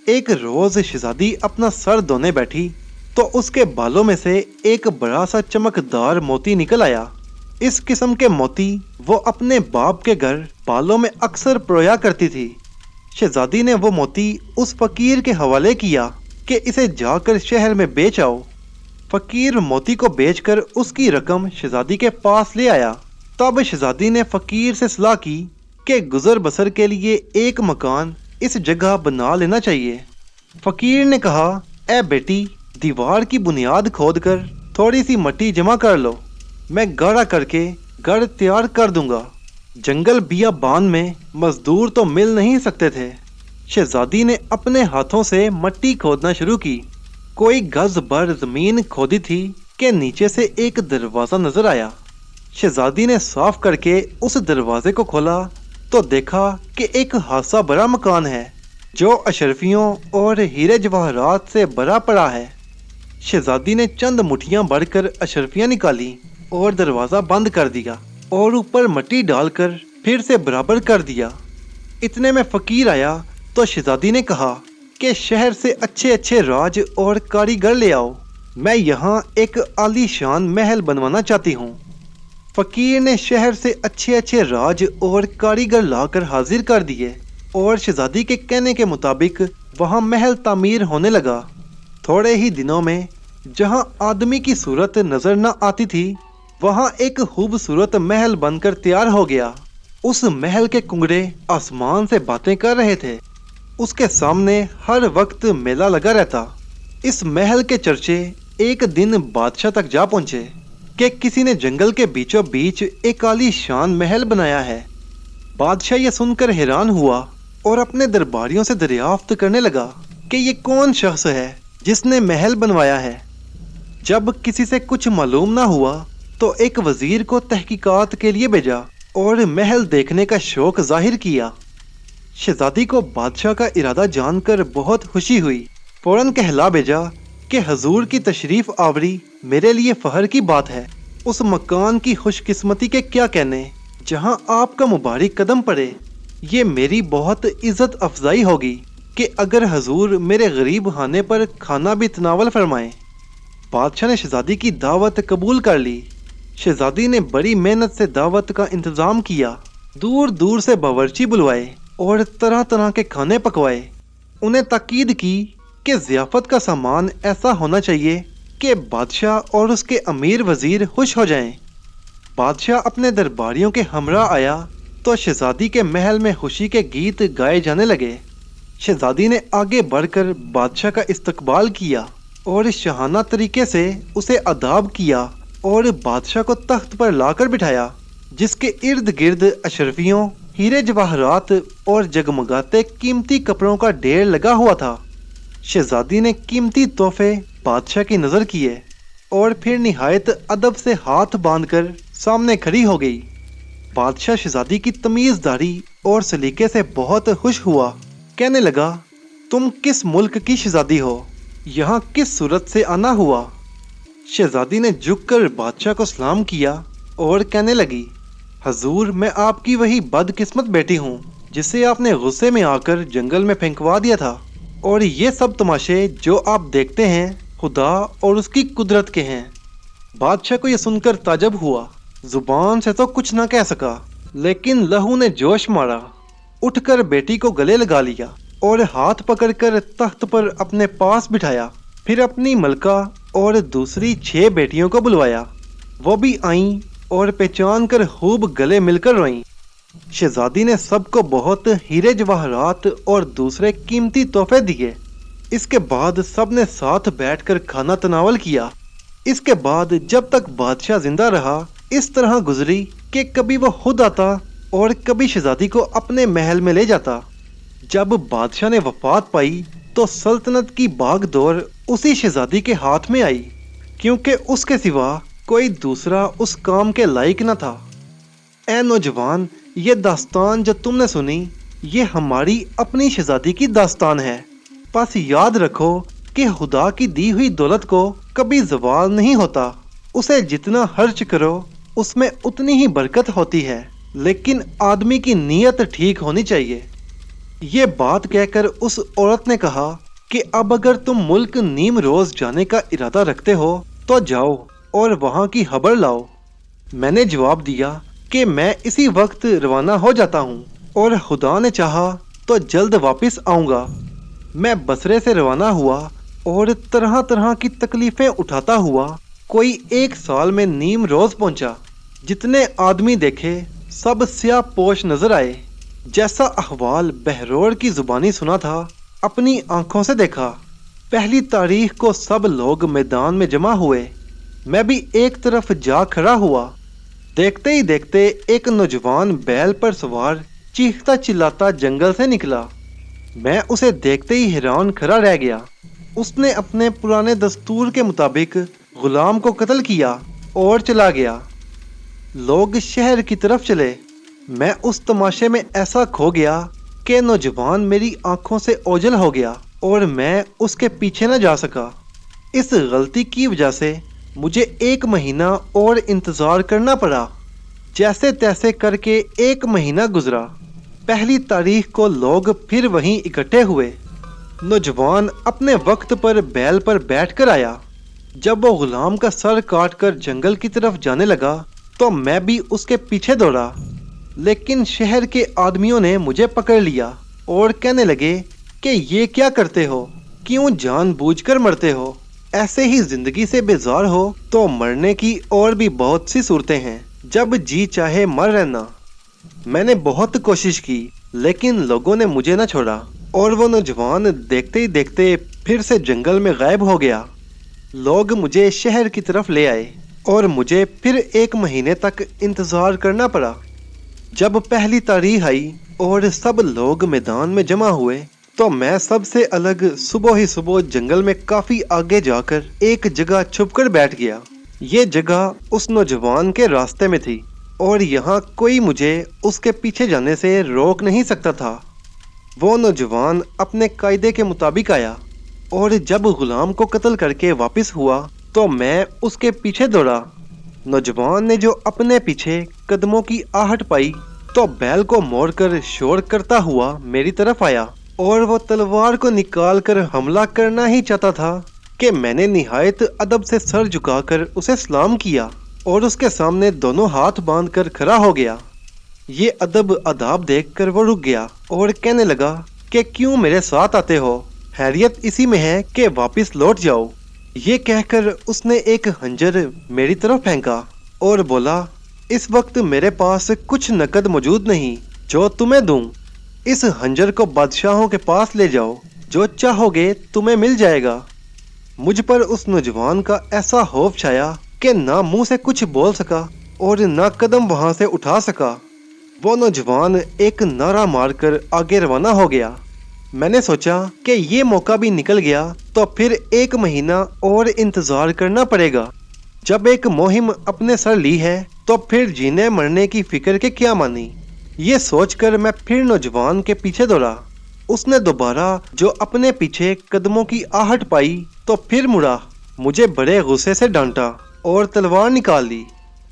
एक रोज शहजादी अपना सर धोने बैठी तो उसके बालों में से एक बड़ा सा चमकदार मोती निकल आया। इस किस्म के मोती वो अपने बाप के घर बालों में अक्सर परोया करती थी। शहजादी ने वो मोती उस फकीर के हवाले किया कि इसे जाकर शहर में बेच आओ। फकीर मोती को बेचकर उसकी रकम शहजादी के पास ले आया। तब शहजादी ने फकीर से सलाह की कि गुजर बसर के लिए एक मकान इस जगह बना लेना चाहिए। फकीर ने कहा, ए बेटी, दीवार की बुनियाद खोदकर थोड़ी सी मिट्टी जमा कर लो, मैं गाढ़ा करके घर तैयार कर दूंगा। जंगल बियाबान में मजदूर तो मिल नहीं सकते थे। शहजादी ने अपने हाथों से मिट्टी खोदना शुरू की। कोई गज भर जमीन खोदी थी कि नीचे से एक दरवाज़ा नजर आया। शहजादी ने साफ करके उस दरवाजे को खोला तो देखा कि एक हादसा भरा मकान है जो अशरफियों और हीरे जवाहरात से भरा पड़ा है। शहजादी ने चंद मुठियां भरकर अशरफियां निकाली और दरवाज़ा बंद कर दिया और ऊपर मिट्टी डालकर फिर से बराबर कर दिया। इतने में फकीर आया तो शहजादी ने कहा कि शहर से अच्छे अच्छे राज और कारीगर ले आओ, मैं यहाँ एक आलीशान महल बनवाना चाहती हूँ। फकीर ने शहर से अच्छे अच्छे राज और कारीगर लाकर हाजिर कर दिए और शहजादी के कहने के मुताबिक वहाँ महल तामीर होने लगा। थोड़े ही दिनों में जहाँ आदमी की सूरत नजर न आती थी वहाँ एक खूबसूरत महल बनकर तैयार हो गया। उस महल के कुंगड़े आसमान से बातें कर रहे थे। उसके सामने हर वक्त मेला लगा रहता। इस महल के चर्चे एक दिन बादशाह तक जा पहुंचे कि किसी ने जंगल के बीचों बीच एक आलीशान महल बनाया है। बादशाह ये सुनकर हैरान हुआ और अपने दरबारियों से दरियाफ्त करने लगा कि ये कौन शख्स है जिसने महल बनवाया है। जब किसी से कुछ मालूम ना हुआ तो एक वजीर को तहकीकात के लिए भेजा और महल देखने का शौक जाहिर किया। शहजादी को बादशाह का इरादा जानकर बहुत खुशी हुई। फौरन कहला भेजा कि हजूर की तशरीफ आवरी मेरे लिए फहर की बात है। उस मकान की खुशकिस्मती के क्या कहने जहां आपका मुबारक कदम पड़े। ये मेरी बहुत इज्जत अफजाई होगी कि अगर हजूर मेरे गरीब खाने पर खाना भी तनावल फरमाएं। बादशाह ने शहजादी की दावत कबूल कर ली। शहजादी ने बड़ी मेहनत से दावत का इंतज़ाम किया। दूर दूर से बावर्ची बुलवाए और तरह तरह के खाने पकवाए। उन्हें ताकीद की कि ज़ियाफ़त का सामान ऐसा होना चाहिए कि बादशाह और उसके अमीर वज़ीर खुश हो जाएं। बादशाह अपने दरबारियों के हमरा आया तो शहजादी के महल में खुशी के गीत गाए जाने लगे। शहजादी ने आगे बढ़कर बादशाह का इस्तकबाल किया और शाहाना तरीके से उसे अदाब किया और बादशाह को तख्त पर लाकर बिठाया, जिसके इर्द गिर्द अशरफियों, हीरे जवाहरात और जगमगाते कीमती कपड़ों का ढेर लगा हुआ था। शहजादी ने कीमती तोहफे बादशाह की नज़र किए और फिर निहायत अदब से हाथ बांधकर सामने खड़ी हो गई। बादशाह शहजादी की तमीज़दारी और सलीके से बहुत खुश हुआ। कहने लगा, तुम किस मुल्क की शहजादी हो, यहाँ किस सूरत से आना हुआ। शहजादी ने झुककर बादशाह को सलाम किया और कहने लगी, हजूर, मैं आपकी वही बदकिस्मत बेटी हूँ जिसे आपने गुस्से में आकर जंगल में फेंकवा दिया था, और ये सब तमाशे जो आप देखते हैं खुदा और उसकी कुदरत के हैं। बादशाह को यह सुनकर ताजब हुआ। जुबान से तो कुछ ना कह सका, लेकिन लहू ने जोश मारा। उठकर बेटी को गले लगा लिया और हाथ पकड़कर तख्त पर अपने पास बिठाया। फिर अपनी मलका और दूसरी 6 बेटियों को बुलवाया। वो भी आईं और पहचान कर खूब गले मिलकर रोईं। शहजादी ने सबको बहुत हीरे जवाहरात और दूसरे कीमती तोहफे दिए। इसके बाद सब ने साथ बैठकर खाना तनावल किया। इसके बाद जब तक बादशाह जिंदा रहा इस तरह गुजरी कि कभी वो खुद आता और कभी शहजादी को अपने महल में ले जाता। जब बादशाह ने वफात पाई तो सल्तनत की भागदौड़ उसी शहजादी के हाथ में आई, क्योंकि उसके सिवा कोई दूसरा उस काम के लायक न था। ए नौजवान, ये दास्तान जो तुमने सुनी, ये हमारी अपनी शहजादी की दास्तान है। बस याद रखो कि खुदा की दी हुई दौलत को कभी ज़वाल नहीं होता। उसे जितना खर्च करो उसमें उतनी ही बरकत होती है, लेकिन आदमी की नीयत ठीक होनी चाहिए। ये बात कहकर उस औरत ने कहा कि अब अगर तुम मुल्क नीम रोज जाने का इरादा रखते हो तो जाओ और वहाँ की खबर लाओ। मैंने जवाब दिया कि मैं इसी वक्त रवाना हो जाता हूँ और खुदा ने चाहा तो जल्द वापस आऊँगा। मैं बसरे से रवाना हुआ और तरह तरह की तकलीफ़ें उठाता हुआ कोई 1 साल में नीम रोज पहुँचा। जितने आदमी देखे सब स्याह पोश नजर आए। जैसा अहवाल बहरोड़ की जुबानी सुना था, अपनी आंखों से देखा। पहली तारीख को सब लोग मैदान में जमा हुए। मैं भी एक तरफ जा खड़ा हुआ। देखते ही देखते एक नौजवान बैल पर सवार चीखता चिल्लाता जंगल से निकला। मैं उसे देखते ही हैरान खड़ा रह गया। उसने अपने पुराने दस्तूर के मुताबिक गुलाम को कत्ल किया और चला गया। लोग शहर की तरफ चले। मैं उस तमाशे में ऐसा खो गया कि नौजवान मेरी आंखों से ओझल हो गया और मैं उसके पीछे न जा सका। इस गलती की वजह से मुझे 1 महीना और इंतज़ार करना पड़ा। जैसे तैसे करके 1 महीना गुजरा। पहली तारीख को लोग फिर वहीं इकट्ठे हुए। नौजवान अपने वक्त पर बैल पर बैठ कर आया। जब वो गुलाम का सर काट कर जंगल की तरफ जाने लगा तो मैं भी उसके पीछे दौड़ा, लेकिन शहर के आदमियों ने मुझे पकड़ लिया और कहने लगे कि ये क्या करते हो, क्यों जानबूझकर मरते हो, ऐसे ही जिंदगी से बेजार हो तो मरने की और भी बहुत सी सूरतें हैं, जब जी चाहे मर रहना। मैंने बहुत कोशिश की, लेकिन लोगों ने मुझे न छोड़ा और वो नौजवान देखते ही देखते फिर से जंगल में गायब हो गया। लोग मुझे शहर की तरफ ले आए और मुझे फिर 1 महीने तक इंतज़ार करना पड़ा। जब पहली तारीख आई और सब लोग मैदान में जमा हुए तो मैं सबसे अलग सुबह ही सुबह जंगल में काफ़ी आगे जाकर एक जगह छुपकर बैठ गया। ये जगह उस नौजवान के रास्ते में थी और यहाँ कोई मुझे उसके पीछे जाने से रोक नहीं सकता था। वो नौजवान अपने कायदे के मुताबिक आया और जब गुलाम को कत्ल करके वापस हुआ तो मैं उसके पीछे दौड़ा। नौजवान ने जो अपने पीछे कदमों की आहट पाई तो बैल को मोड़कर शोर करता हुआ मेरी तरफ आया और वो तलवार को निकाल कर हमला करना ही चाहता था कि मैंने निहायत अदब से सर झुकाकर उसे सलाम किया और उसके सामने दोनों हाथ बांधकर खड़ा हो गया। ये अदब अदाब देखकर वो रुक गया और कहने लगा कि क्यों मेरे साथ आते हो, हैरियत इसी में है कि वापस लौट जाओ। ये कहकर उसने एक खंजर मेरी तरफ फेंका और बोला, इस वक्त मेरे पास कुछ नकद मौजूद नहीं जो तुम्हें दूं। इस खंजर को बादशाहों के पास ले जाओ, जो चाहोगे तुम्हें मिल जाएगा। मुझ पर उस नौजवान का ऐसा खौफ छाया कि ना मुंह से कुछ बोल सका और ना कदम वहां से उठा सका। वो नौजवान एक नारा मारकर आगे रवाना हो गया। मैंने सोचा कि ये मौका भी निकल गया तो फिर 1 महीना और इंतज़ार करना पड़ेगा। जब एक मुहिम अपने सर ली है तो फिर जीने मरने की फिक्र के क्या मानी। ये सोचकर मैं फिर नौजवान के पीछे दौड़ा। उसने दोबारा जो अपने पीछे कदमों की आहट पाई तो फिर मुड़ा, मुझे बड़े गुस्से से डांटा और तलवार निकाल ली।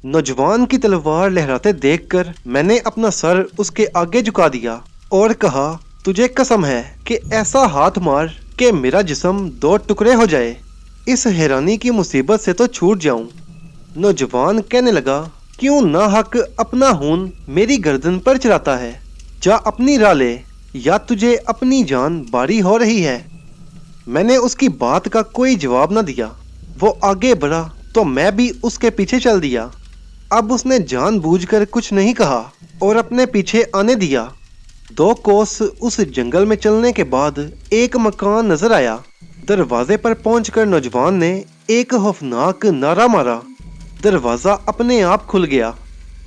नौजवान की तलवार लहराते देखकर मैंने अपना सर उसके आगे झुका दिया और कहा, तुझे कसम है कि ऐसा हाथ मार कि मेरा जिस्म 2 टुकड़े हो जाए, इस हैरानी की मुसीबत से तो छूट जाऊं। नौजवान कहने लगा, क्यों ना हक अपना खून मेरी गर्दन पर चलाता है, जा अपनी राह ले, या तुझे अपनी जान बारी हो रही है। मैंने उसकी बात का कोई जवाब न दिया। वो आगे बढ़ा तो मैं भी उसके पीछे चल दिया। अब उसने जानबूझकर कुछ नहीं कहा और अपने पीछे आने दिया। 2 कोस उस जंगल में चलने के बाद एक मकान नजर आया। दरवाजे पर पहुंचकर नौजवान ने एक खौफनाक नारा मारा। दरवाज़ा अपने आप खुल गया।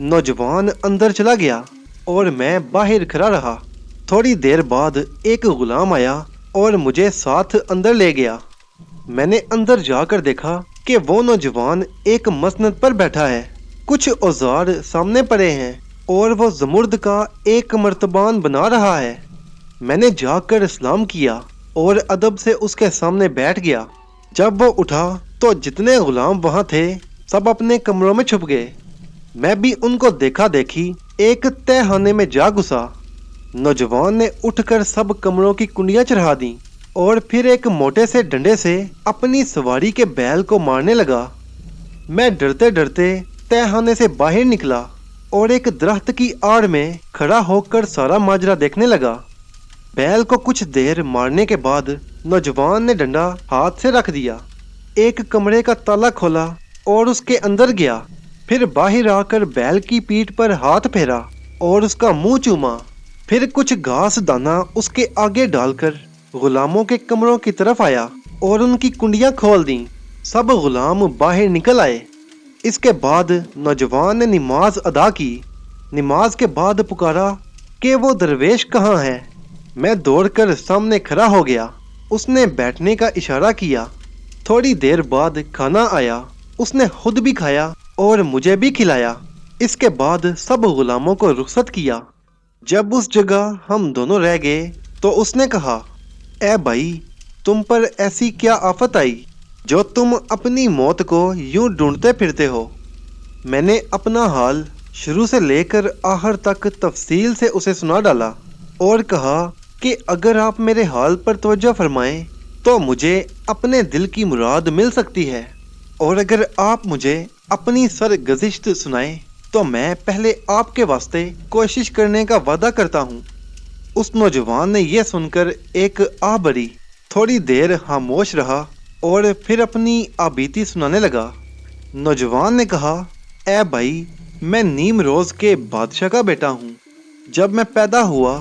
नौजवान अंदर चला गया और मैं बाहर खड़ा रहा। थोड़ी देर बाद एक गुलाम आया और मुझे साथ अंदर ले गया। मैंने अंदर जाकर देखा कि वो नौजवान एक मसनद पर बैठा है। कुछ औजार सामने पड़े हैं और वो ज़मुर्द का एक मर्तबान बना रहा है। मैंने जाकर सलाम किया और अदब से उसके सामने बैठ गया। जब वो उठा तो जितने गुलाम वहाँ थे सब अपने कमरों में छुप गए। मैं भी उनको देखा देखी एक तहखाने में जा घुसा। नौजवान ने उठकर सब कमरों की कुंडियां चढ़ा दी और फिर एक मोटे से डंडे से अपनी सवारी के बैल को मारने लगा। मैं डरते डरते तहखाने से बाहर निकला और एक दरख्त की आड़ में खड़ा होकर सारा माजरा देखने लगा। बैल को कुछ देर मारने के बाद नौजवान ने डंडा हाथ से रख दिया, एक कमरे का ताला खोला और उसके अंदर गया। फिर बाहर आकर बैल की पीठ पर हाथ फेरा और उसका मुंह चूमा। फिर कुछ घास दाना उसके आगे डालकर गुलामों के कमरों की तरफ आया और उनकी कुंडियां खोल दी। सब गुलाम बाहर निकल आए। इसके बाद नौजवान ने नमाज अदा की। नमाज के बाद पुकारा कि वो दरवेश कहाँ है। मैं दौड़कर सामने खड़ा हो गया। उसने बैठने का इशारा किया। थोड़ी देर बाद खाना आया। उसने खुद भी खाया और मुझे भी खिलाया। इसके बाद सब गुलामों को रुखसत किया। जब उस जगह हम दोनों रह गए तो उसने कहा, ए भाई, तुम पर ऐसी क्या आफत आई जो तुम अपनी मौत को यूं ढूंढते फिरते हो। मैंने अपना हाल शुरू से लेकर आखिर तक तफसील से उसे सुना डाला और कहा कि अगर आप मेरे हाल पर तवज्जो फरमाएं तो मुझे अपने दिल की मुराद मिल सकती है, और अगर आप मुझे अपनी सरगज़िश्त सुनाएं तो मैं पहले आपके वास्ते कोशिश करने का वादा करता हूँ। उस नौजवान ने यह सुनकर एक आह भरी। थोड़ी देर खामोश रहा और फिर अपनी आबीती सुनाने लगा। नौजवान ने कहा, ए भाई, मैं नीम रोज़ के बादशाह का बेटा हूँ। जब मैं पैदा हुआ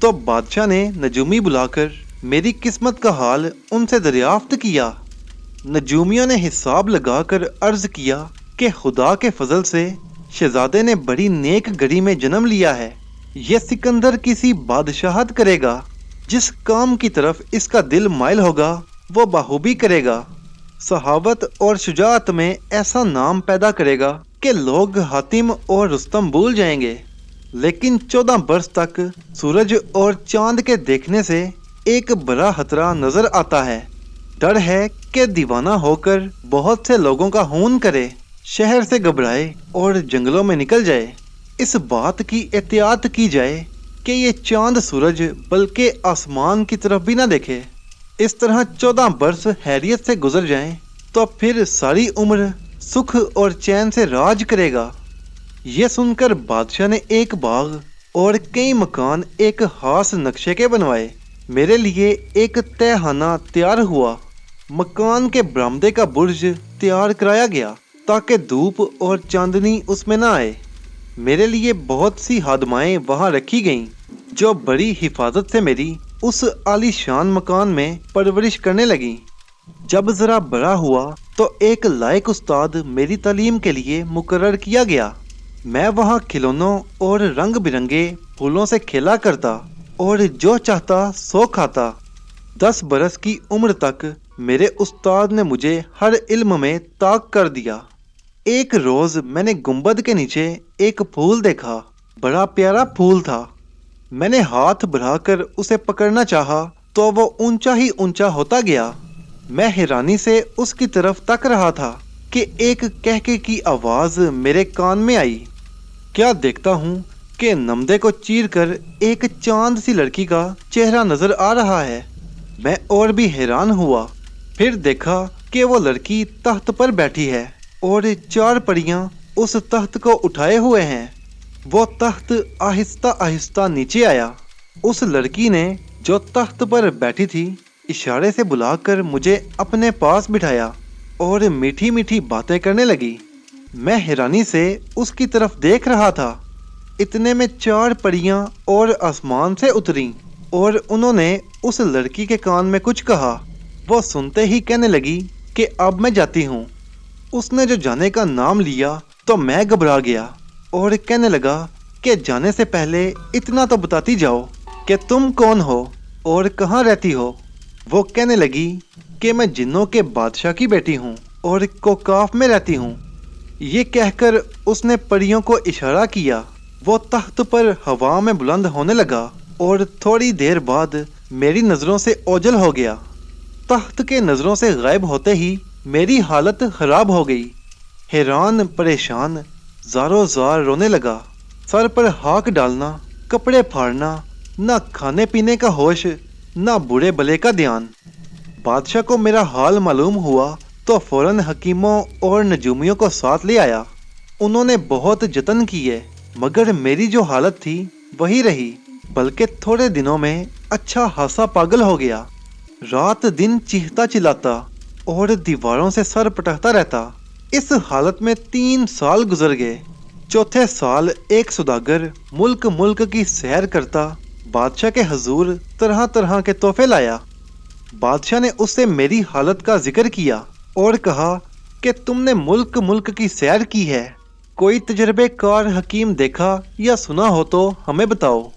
तो बादशाह ने नजूमी बुलाकर मेरी किस्मत का हाल उनसे दरियाफ्त किया। नजूमियों ने हिसाब लगाकर अर्ज किया कि खुदा के फजल से शहजादे ने बड़ी नेक घड़ी में जन्म लिया है। यह सिकंदर किसी बादशाहत करेगा। जिस काम की तरफ इसका दिल माइल होगा वो बाखूबी करेगा। सहावत और शुजाअत में ऐसा नाम पैदा करेगा कि लोग हातिम और रुस्तम भूल जाएंगे। लेकिन 14 बरस तक सूरज और चांद के देखने से एक बड़ा खतरा नजर आता है। डर है कि दीवाना होकर बहुत से लोगों का खून करे, शहर से घबराए और जंगलों में निकल जाए। इस बात की एहतियात की जाए कि ये चांद सूरज बल्कि आसमान की तरफ भी ना देखे। इस तरह 14 बरस हैरियत से गुजर जाएं तो फिर सारी उम्र सुख और चैन से राज करेगा। यह सुनकर बादशाह ने एक बाग और कई मकान एक खास नक्शे के बनवाए। मेरे लिए एक तहखाना तैयार हुआ। मकान के बरामदे का बुर्ज तैयार कराया गया ताकि धूप और चांदनी उसमें ना आए। मेरे लिए बहुत सी हादमाएं वहां रखी गईं जो बड़ी हिफाजत से मेरी उस आलीशान मकान में परवरिश करने लगी। जब ज़रा बड़ा हुआ तो एक लायक उस्ताद मेरी तालीम के लिए मुकर्रर किया गया। मैं वहाँ खिलौनों और रंग बिरंगे फूलों से खेला करता और जो चाहता सो खाता। 10 बरस की उम्र तक मेरे उस्ताद ने मुझे हर इल्म में ताक कर दिया। एक रोज़ मैंने गुंबद के नीचे एक फूल देखा। बड़ा प्यारा फूल था। मैंने हाथ बढ़ाकर उसे पकड़ना चाहा तो वो ऊंचा ही ऊंचा होता गया। मैं हैरानी से उसकी तरफ तक रहा था कि एक कहके की आवाज़ मेरे कान में आई। क्या देखता हूँ कि नमदे को चीरकर एक चांद सी लड़की का चेहरा नजर आ रहा है। मैं और भी हैरान हुआ। फिर देखा कि वो लड़की तख्त पर बैठी है और 4 परियां उस तख्त को उठाए हुए हैं। वो तख्त आहिस्ता आहिस्ता नीचे आया। उस लड़की ने जो तख्त पर बैठी थी इशारे से बुलाकर मुझे अपने पास बिठाया और मीठी मीठी बातें करने लगी। मैं हैरानी से उसकी तरफ देख रहा था। इतने में 4 परियां और आसमान से उतरीं और उन्होंने उस लड़की के कान में कुछ कहा। वो सुनते ही कहने लगी कि अब मैं जाती हूँ। उसने जो जाने का नाम लिया तो मैं घबरा गया और कहने लगा कि जाने से पहले इतना तो बताती जाओ कि तुम कौन हो और कहाँ रहती हो। वो कहने लगी कि मैं जिन्नों के बादशाह की बेटी हूँ और कोकाफ में रहती हूँ। ये कहकर उसने परियों को इशारा किया। वो तख्त पर हवा में बुलंद होने लगा और थोड़ी देर बाद मेरी नज़रों से ओझल हो गया। तख्त के नज़रों से गायब होते ही मेरी हालत खराब हो गई। हैरान परेशान ज़ारो ज़ार रोने लगा। सर पर हाक डालना, कपड़े फाड़ना, ना खाने पीने का होश, ना बुरे भले का ध्यान। बादशाह को मेरा हाल मालूम हुआ तो फौरन हकीमों और नजूमियों को साथ ले आया। उन्होंने बहुत जतन किए मगर मेरी जो हालत थी वही रही, बल्कि थोड़े दिनों में अच्छा खासा पागल हो गया। रात दिन चीखता चिल्लाता और दीवारों से सर पटकता रहता। इस हालत में 3 साल गुजर गए। चौथे साल एक सौदागर मुल्क मुल्क की सैर करता बादशाह के हजूर तरह तरह के तोहफे लाया। बादशाह ने उससे मेरी हालत का जिक्र किया और कहा कि तुमने मुल्क मुल्क की सैर की है, कोई तजर्बेकार हकीम देखा या सुना हो तो हमें बताओ।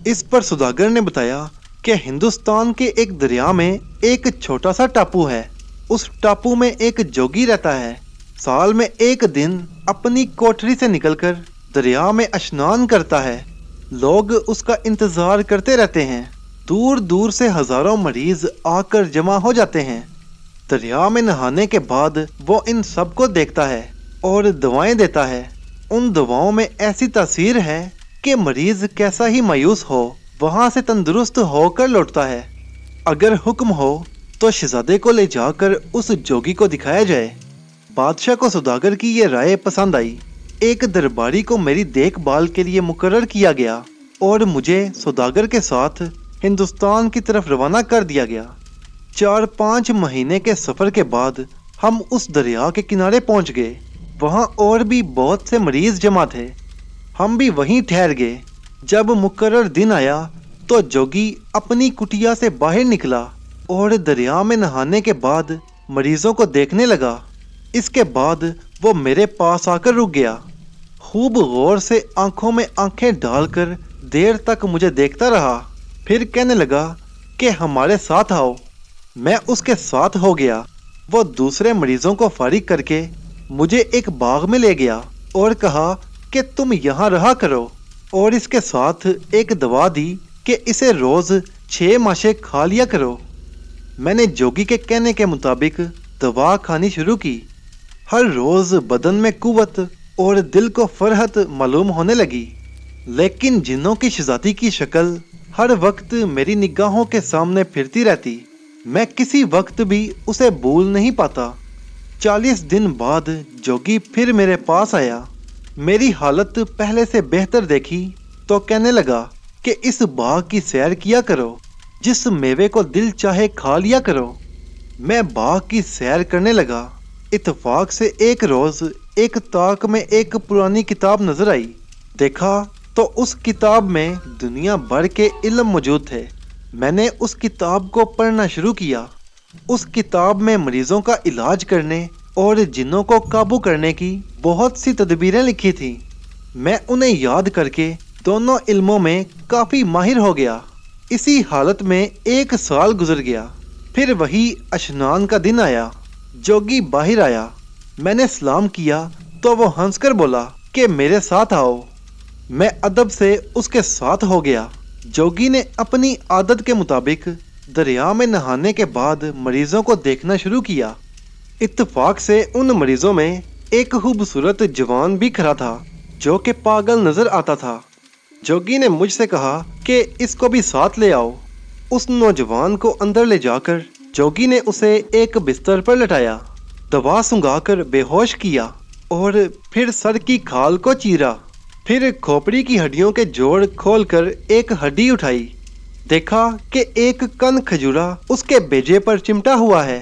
इस पर सौदागर ने बताया कि हिंदुस्तान के एक दरिया में एक छोटा सा टापू है। उस टापू में एक जोगी रहता है। साल में एक दिन अपनी कोठरी से निकलकर दरिया में स्नान करता है। लोग उसका इंतजार करते रहते हैं। दूर दूर से हजारों मरीज आकर जमा हो जाते हैं। दरिया में नहाने के बाद वो इन सबको देखता है और दवाएं देता है। उन दवाओं में ऐसी तासीर है कि मरीज कैसा ही मायूस हो वहां से तंदुरुस्त होकर लौटता है। अगर हुक्म हो तो शहजादे को ले जाकर उस जोगी को दिखाया जाए। बादशाह को सौदागर की ये राय पसंद आई। एक दरबारी को मेरी देखभाल के लिए मुकर्रर किया गया और मुझे सौदागर के साथ हिंदुस्तान की तरफ रवाना कर दिया गया। 4-5 महीने के सफ़र के बाद हम उस दरिया के किनारे पहुंच गए। वहां और भी बहुत से मरीज जमा थे। हम भी वहीं ठहर गए। जब मुकर्रर दिन आया तो जोगी अपनी कुटिया से बाहर निकला और दरिया में नहाने के बाद मरीजों को देखने लगा। इसके बाद वो मेरे पास आकर रुक गया। खूब गौर से आंखों में आंखें डालकर देर तक मुझे देखता रहा। फिर कहने लगा कि हमारे साथ आओ। मैं उसके साथ हो गया। वो दूसरे मरीजों को फारिग करके मुझे एक बाग में ले गया और कहा कि तुम यहाँ रहा करो, और इसके साथ एक दवा दी कि इसे रोज 6 माशे खा लिया करो। मैंने जोगी के कहने के मुताबिक दवा खानी शुरू की। हर रोज बदन में कुव्वत और दिल को फरहत मालूम होने लगी। लेकिन जिन्नों की शहजादी की शक्ल हर वक्त मेरी निगाहों के सामने फिरती रहती। मैं किसी वक्त भी उसे भूल नहीं पाता। 40 दिन बाद जोगी फिर मेरे पास आया। मेरी हालत पहले से बेहतर देखी तो कहने लगा कि इस बाग की सैर किया करो, जिस मेवे को दिल चाहे खा लिया करो। मैं बाग की सैर करने लगा। इत्तेफाक से एक रोज एक ताक में एक पुरानी किताब नजर आई। देखा तो उस किताब में दुनिया भर के इल्म मौजूद थे। मैंने उस किताब को पढ़ना शुरू किया। उस किताब में मरीजों का इलाज करने और जिन्नों को काबू करने की बहुत सी तदबीरें लिखी थी। मैं उन्हें याद करके दोनों इल्मों में काफ़ी माहिर हो गया। इसी हालत में 1 साल गुजर गया। फिर वही स्नान का दिन आया। जोगी बाहर आया। मैंने सलाम किया तो वो हंसकर बोला कि मेरे साथ आओ। मैं अदब से उसके साथ हो गया। जोगी ने अपनी आदत के मुताबिक दरिया में नहाने के बाद मरीजों को देखना शुरू किया। इत्तेफाक से उन मरीजों में एक खूबसूरत जवान भी खड़ा था जो कि पागल नजर आता था। जोगी ने मुझसे कहा कि इसको भी साथ ले आओ। उस नौजवान को अंदर ले जाकर जोगी ने उसे एक बिस्तर पर लटाया, दवा सुंघाकर बेहोश किया और फिर सर की खाल को चीरा। फिर खोपड़ी की हड्डियों के जोड़ खोलकर एक हड्डी उठाई। देखा कि एक कन खजूरा उसके बेजे पर चिमटा हुआ है।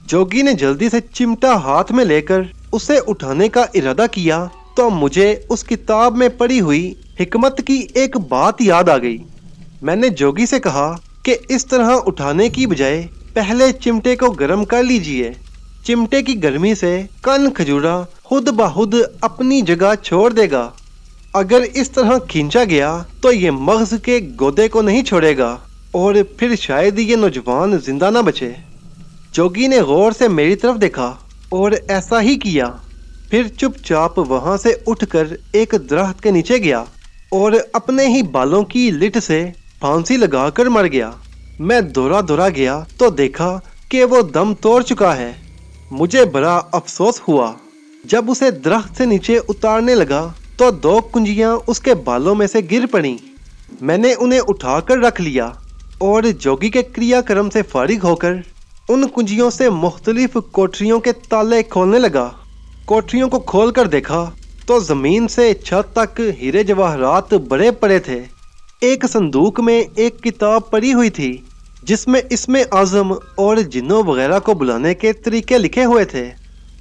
जोगी ने जल्दी से चिमटा हाथ में लेकर उसे उठाने का इरादा किया तो मुझे उस किताब में पड़ी हुई हिकमत की एक बात याद आ गई। मैंने जोगी से कहा कि इस तरह उठाने की बजाय पहले चिमटे को गर्म कर लीजिए। चिमटे की गर्मी से कन खजूरा खुद ब खुद अपनी जगह छोड़ देगा। اگر اس طرح کھینچا گیا تو یہ مغز کے گودے کو نہیں چھوڑے گا اور پھر شاید یہ نوجوان زندہ نہ بچے۔ جوگی نے غور سے میری طرف دیکھا اور ایسا ہی کیا، پھر چپ چاپ وہاں سے اٹھ کر ایک درخت کے نیچے گیا اور اپنے ہی بالوں کی لٹ سے پھانسی لگا کر مر گیا۔ میں دورا دورا گیا تو دیکھا کہ وہ دم توڑ چکا ہے۔ مجھے بڑا افسوس ہوا۔ جب اسے درخت سے نیچے اتارنے لگا تو 2 کنجیاں اس کے بالوں میں سے گر پڑیں۔ میں نے انہیں اٹھا کر رکھ لیا اور جوگی کے کریا کرم سے فارغ ہو کر ان کنجیوں سے مختلف کوٹریوں کے تالے کھولنے لگا۔ کوٹریوں کو کھول کر دیکھا تو زمین سے چھت تک ہیرے جواہرات بڑے پڑے تھے۔ ایک صندوق میں ایک کتاب پڑی ہوئی تھی جس میں اسم اعظم اور جنوں وغیرہ کو بلانے کے طریقے لکھے ہوئے تھے۔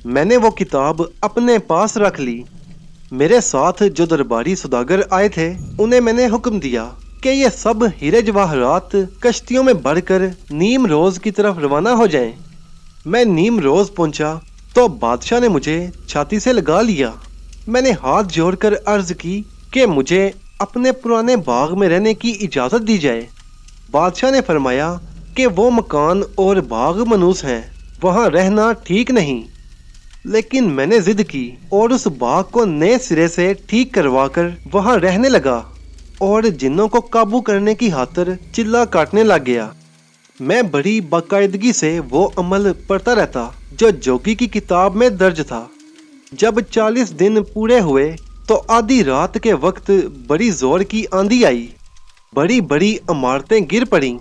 میں نے وہ کتاب اپنے پاس رکھ لی۔ میرے ساتھ جو درباری سوداگر آئے تھے انہیں میں نے حکم دیا کہ یہ سب ہیرے جواہرات کشتیوں میں بھر کر نیم روز کی طرف روانہ ہو جائیں۔ میں نیم روز پہنچا تو بادشاہ نے مجھے چھاتی سے لگا لیا۔ میں نے ہاتھ جوڑ کر عرض کی کہ مجھے اپنے پرانے باغ میں رہنے کی اجازت دی جائے۔ بادشاہ نے فرمایا کہ وہ مکان اور باغ منوس ہیں، وہاں رہنا ٹھیک نہیں۔ لیکن میں نے ضد کی اور اس باغ کو نئے سرے سے ٹھیک کروا کر وہاں رہنے لگا اور جنوں کو قابو کرنے کی خاطر چلا کاٹنے لگ گیا۔ میں بڑی باقاعدگی سے وہ عمل پڑھتا رہتا جو جوگی کی کتاب میں درج تھا۔ جب 40 دن پورے ہوئے تو آدھی رات کے وقت بڑی زور کی آندھی آئی، بڑی بڑی عمارتیں گر پڑیں،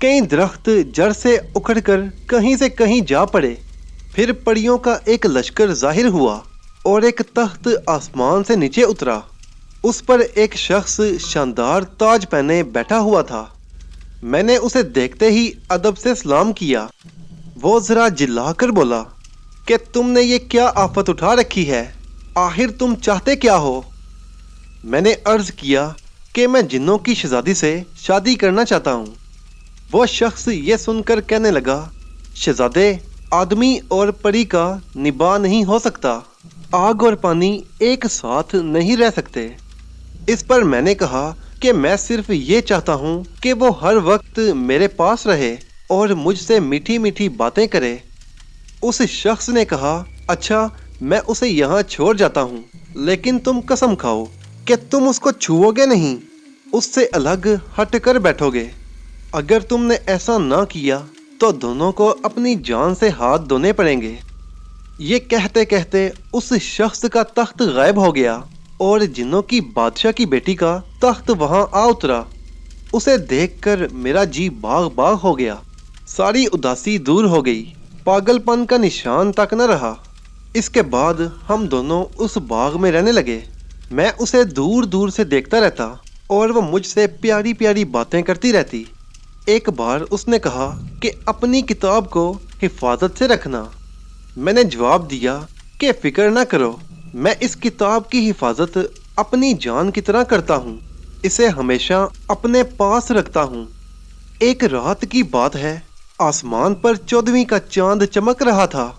کئی درخت جڑ سے اکھڑ کر کہیں سے کہیں جا پڑے۔ پھر پریوں کا ایک لشکر ظاہر ہوا اور ایک تخت آسمان سے نیچے اترا۔ اس پر ایک شخص شاندار تاج پہنے بیٹھا ہوا تھا۔ میں نے اسے دیکھتے ہی ادب سے سلام کیا۔ وہ ذرا جلا کر بولا کہ تم نے یہ کیا آفت اٹھا رکھی ہے؟ آخر تم چاہتے کیا ہو؟ میں نے عرض کیا کہ میں جنوں کی شہزادی سے شادی کرنا چاہتا ہوں۔ وہ شخص یہ سن کر کہنے لگا، شہزادے، آدمی اور پری کا نباہ نہیں ہو سکتا، آگ اور پانی ایک ساتھ نہیں رہ سکتے۔ اس پر میں نے کہا کہ میں صرف یہ چاہتا ہوں کہ وہ ہر وقت میرے پاس رہے اور مجھ سے میٹھی میٹھی باتیں کرے۔ اس شخص نے کہا، اچھا میں اسے یہاں چھوڑ جاتا ہوں، لیکن تم قسم کھاؤ کہ تم اس کو چھوؤ گے نہیں، اس سے الگ ہٹ کر بیٹھو گے۔ اگر تم نے ایسا نہ کیا تو دونوں کو اپنی جان سے ہاتھ دھونے پڑیں گے۔ یہ کہتے کہتے اس شخص کا تخت غائب ہو گیا اور جنوں کی بادشاہ کی بیٹی کا تخت وہاں آ اترا۔ اسے دیکھ کر میرا جی باغ باغ ہو گیا، ساری اداسی دور ہو گئی، پاگل پن کا نشان تک نہ رہا۔ اس کے بعد ہم دونوں اس باغ میں رہنے لگے۔ میں اسے دور دور سے دیکھتا رہتا اور وہ مجھ سے پیاری پیاری باتیں کرتی رہتی۔ ایک بار اس نے کہا کہ اپنی کتاب کو حفاظت سے رکھنا۔ میں نے جواب دیا کہ فکر نہ کرو، میں اس کتاب کی حفاظت اپنی جان کی طرح کرتا ہوں، اسے ہمیشہ اپنے پاس رکھتا ہوں۔ ایک رات کی بات ہے، آسمان پر 14ویں کا چاند چمک رہا تھا۔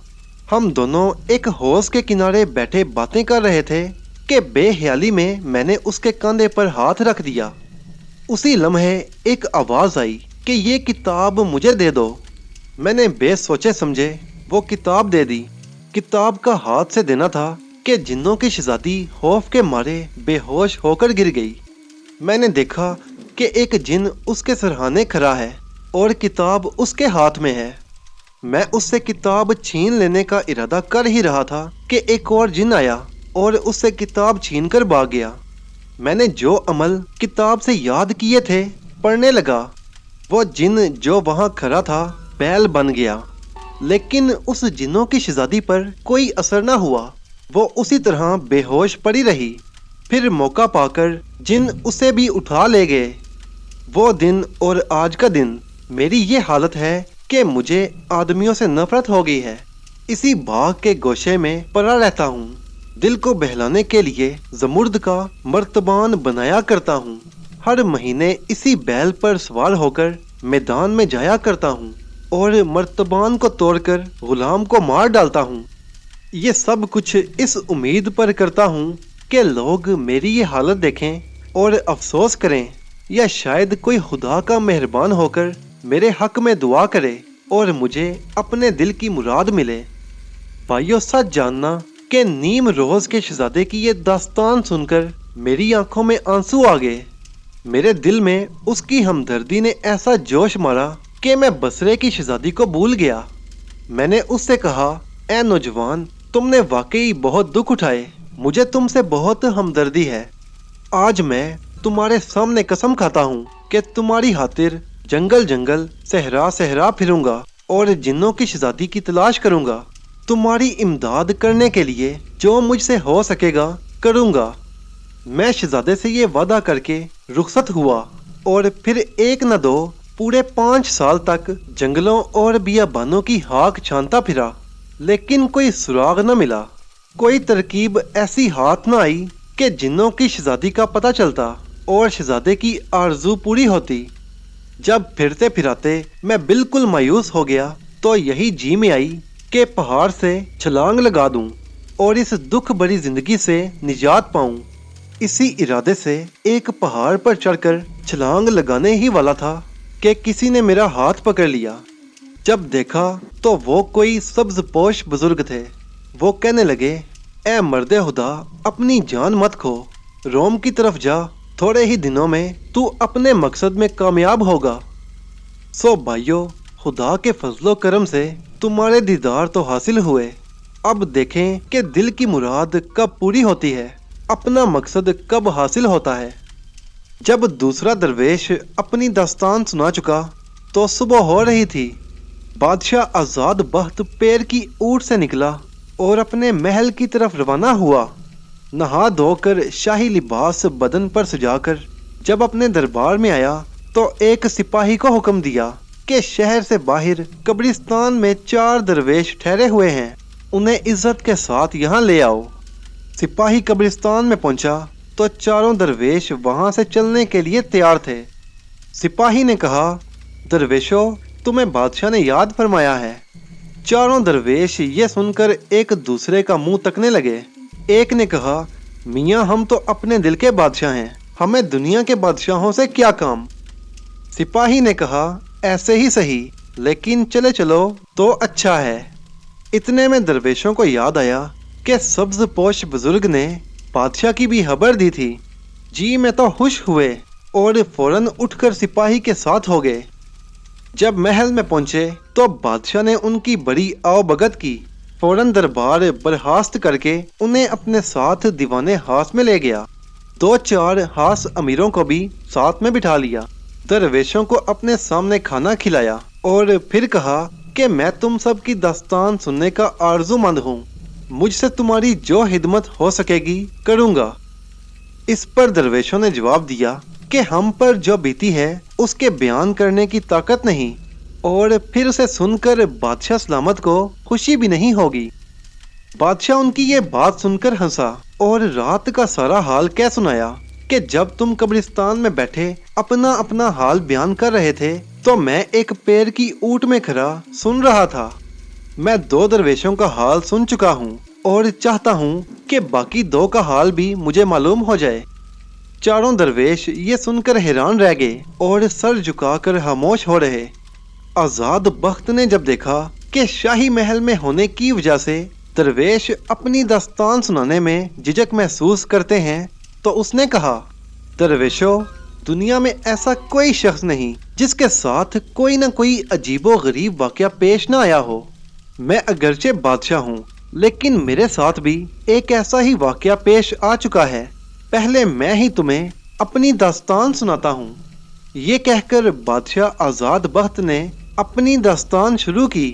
ہم دونوں ایک حوض کے کنارے بیٹھے باتیں کر رہے تھے کہ بے خیالی میں نے اس کے کاندھے پر ہاتھ رکھ دیا۔ اسی لمحے ایک آواز آئی کہ یہ کتاب مجھے دے دو۔ میں نے بے سوچے سمجھے وہ کتاب دے دی۔ کتاب کا ہاتھ سے دینا تھا کہ جنوں کی شہزادی خوف کے مارے بے ہوش ہو کر گر گئی۔ میں نے دیکھا کہ ایک جن اس کے سرہانے کھڑا ہے اور کتاب اس کے ہاتھ میں ہے۔ میں اس سے کتاب چھین لینے کا ارادہ کر ہی رہا تھا کہ ایک اور جن آیا اور اس سے کتاب چھین کر بھاگ گیا۔ میں نے جو عمل کتاب سے یاد کیے تھے پڑھنے لگا۔ وہ جن جو وہاں کھڑا تھا بیل بن گیا، لیکن اس جنوں کی شہزادی پر کوئی اثر نہ ہوا، وہ اسی طرح بے ہوش پڑی رہی۔ پھر موقع پا کر جن اسے بھی اٹھا لے گئے۔ وہ دن اور آج کا دن میری یہ حالت ہے کہ مجھے آدمیوں سے نفرت ہو گئی ہے۔ اسی باغ کے گوشے میں پڑا رہتا ہوں، دل کو بہلانے کے لیے زمرد کا مرتبان بنایا کرتا ہوں، ہر مہینے اسی بیل پر سوار ہو کر میدان میں جایا کرتا ہوں اور مرتبان کو توڑ کر غلام کو مار ڈالتا ہوں۔ یہ سب کچھ اس امید پر کرتا ہوں کہ لوگ میری یہ حالت دیکھیں اور افسوس کریں، یا شاید کوئی خدا کا مہربان ہو کر میرے حق میں دعا کرے اور مجھے اپنے دل کی مراد ملے۔ بھائیو، سچ جاننا کہ نیم روز کے شہزادے کی یہ داستان سن کر میری آنکھوں میں آنسو آ گئے۔ میرے دل میں اس کی ہمدردی نے ایسا جوش مارا کہ میں بصرے کی شہزادی کو بھول گیا۔ میں نے اس سے کہا، اے نوجوان، تم نے واقعی بہت دکھ اٹھائے، مجھے تم سے بہت ہمدردی ہے۔ آج میں تمہارے سامنے قسم کھاتا ہوں کہ تمہاری خاطر جنگل جنگل، صحرا صحرا پھروں گا اور جنوں کی شہزادی کی تلاش کروں گا۔ تمہاری امداد کرنے کے لیے جو مجھ سے ہو سکے گا کروں گا۔ میں شہزادے سے یہ وعدہ کر کے رخصت ہوا اور پھر ایک نہ دو پورے 5 سال تک جنگلوں اور بیابانوں کی ہاک چھانتا پھرا، لیکن کوئی سراغ نہ ملا۔ کوئی ترکیب ایسی ہاتھ نہ آئی کہ جنوں کی شہزادی کا پتہ چلتا اور شہزادے کی آرزو پوری ہوتی۔ جب پھرتے پھراتے میں بالکل مایوس ہو گیا تو یہی جی میں آئی کہ پہاڑ سے چھلانگ لگا دوں اور اس دکھ بھری زندگی سے نجات پاؤں۔ اسی ارادے سے ایک پہاڑ پر چڑھ کر چھلانگ لگانے ہی والا تھا کہ کسی نے میرا ہاتھ پکڑ لیا۔ جب دیکھا تو وہ کوئی سبز پوش بزرگ تھے۔ وہ کہنے لگے، اے مرد خدا، اپنی جان مت کھو، روم کی طرف جا، تھوڑے ہی دنوں میں تو اپنے مقصد میں کامیاب ہوگا۔ سو بھائیو، خدا کے فضل و کرم سے تمہارے دیدار تو حاصل ہوئے۔ اب دیکھیں کہ دل کی مراد کب پوری ہوتی ہے، اپنا مقصد کب حاصل ہوتا ہے۔ جب دوسرا درویش اپنی داستان سنا چکا تو صبح ہو رہی تھی۔ بادشاہ آزاد بخت پیر کی اونٹ سے نکلا اور اپنے محل کی طرف روانہ ہوا۔ نہا دھو کر شاہی لباس بدن پر سجا کر جب اپنے دربار میں آیا تو ایک سپاہی کو حکم دیا کہ شہر سے باہر قبرستان میں 4 درویش ٹھہرے ہوئے ہیں، انہیں عزت کے ساتھ یہاں لے آؤ۔ سپاہی قبرستان میں پہنچا تو 4 درویش وہاں سے چلنے کے لیے تیار تھے۔ سپاہی نے کہا، درویشو، تمہیں بادشاہ نے یاد فرمایا ہے۔ 4 درویش یہ سن کر ایک دوسرے کا منہ تکنے لگے۔ ایک نے کہا، میاں، ہم تو اپنے دل کے بادشاہ ہیں، ہمیں دنیا کے بادشاہوں سے کیا کام؟ سپاہی نے کہا، ایسے ہی صحیح، لیکن چلے چلو تو اچھا ہے۔ اتنے میں درویشوں کو یاد آیا کہ سبز پوش بزرگ نے بادشاہ کی بھی خبر دی تھی۔ جی میں تو خوش ہوئے اور فوراً اٹھ کر سپاہی کے ساتھ ہو گئے۔ جب محل میں پہنچے تو بادشاہ نے ان کی بڑی آؤ بھگت کی۔ فوراً دربار برخاست کر کے انہیں اپنے ساتھ دیوان خاص میں لے گیا۔ 2-4 خاص امیروں کو بھی ساتھ میں بٹھا لیا۔ درویشوں کو اپنے سامنے کھانا کھلایا اور پھر کہا کہ میں تم سب کی داستان سننے کا آرزو مند ہوں، مجھ سے تمہاری جو خدمت ہو سکے گی کروں گا۔ اس پر درویشوں نے جواب دیا کہ ہم پر جو بیتی ہے اس کے بیان کرنے کی طاقت نہیں، اور پھر اسے سن کر بادشاہ سلامت کو خوشی بھی نہیں ہوگی۔ بادشاہ ان کی یہ بات سن کر ہنسا اور رات کا سارا حال کہہ سنایا کہ جب تم قبرستان میں بیٹھے اپنا اپنا حال بیان کر رہے تھے تو میں ایک پیر کی اونٹ میں کھڑا سن رہا تھا۔ میں 2 درویشوں کا حال سن چکا ہوں اور چاہتا ہوں کہ باقی 2 کا حال بھی مجھے معلوم ہو جائے۔ 4 درویش یہ سن کر حیران رہ گئے اور سر جھکا کر خاموش ہو رہے۔ آزاد بخت نے جب دیکھا کہ شاہی محل میں ہونے کی وجہ سے درویش اپنی داستان سنانے میں جھجک محسوس کرتے ہیں تو اس نے کہا، درویشو، دنیا میں ایسا کوئی شخص نہیں جس کے ساتھ کوئی نہ کوئی عجیب و غریب واقعہ پیش نہ آیا ہو۔ میں اگرچہ بادشاہ ہوں لیکن میرے ساتھ بھی ایک ایسا ہی واقعہ پیش آ چکا ہے۔ پہلے میں ہی تمہیں اپنی داستان سناتا ہوں۔ یہ کہہ کر بادشاہ آزاد بخت نے اپنی داستان شروع کی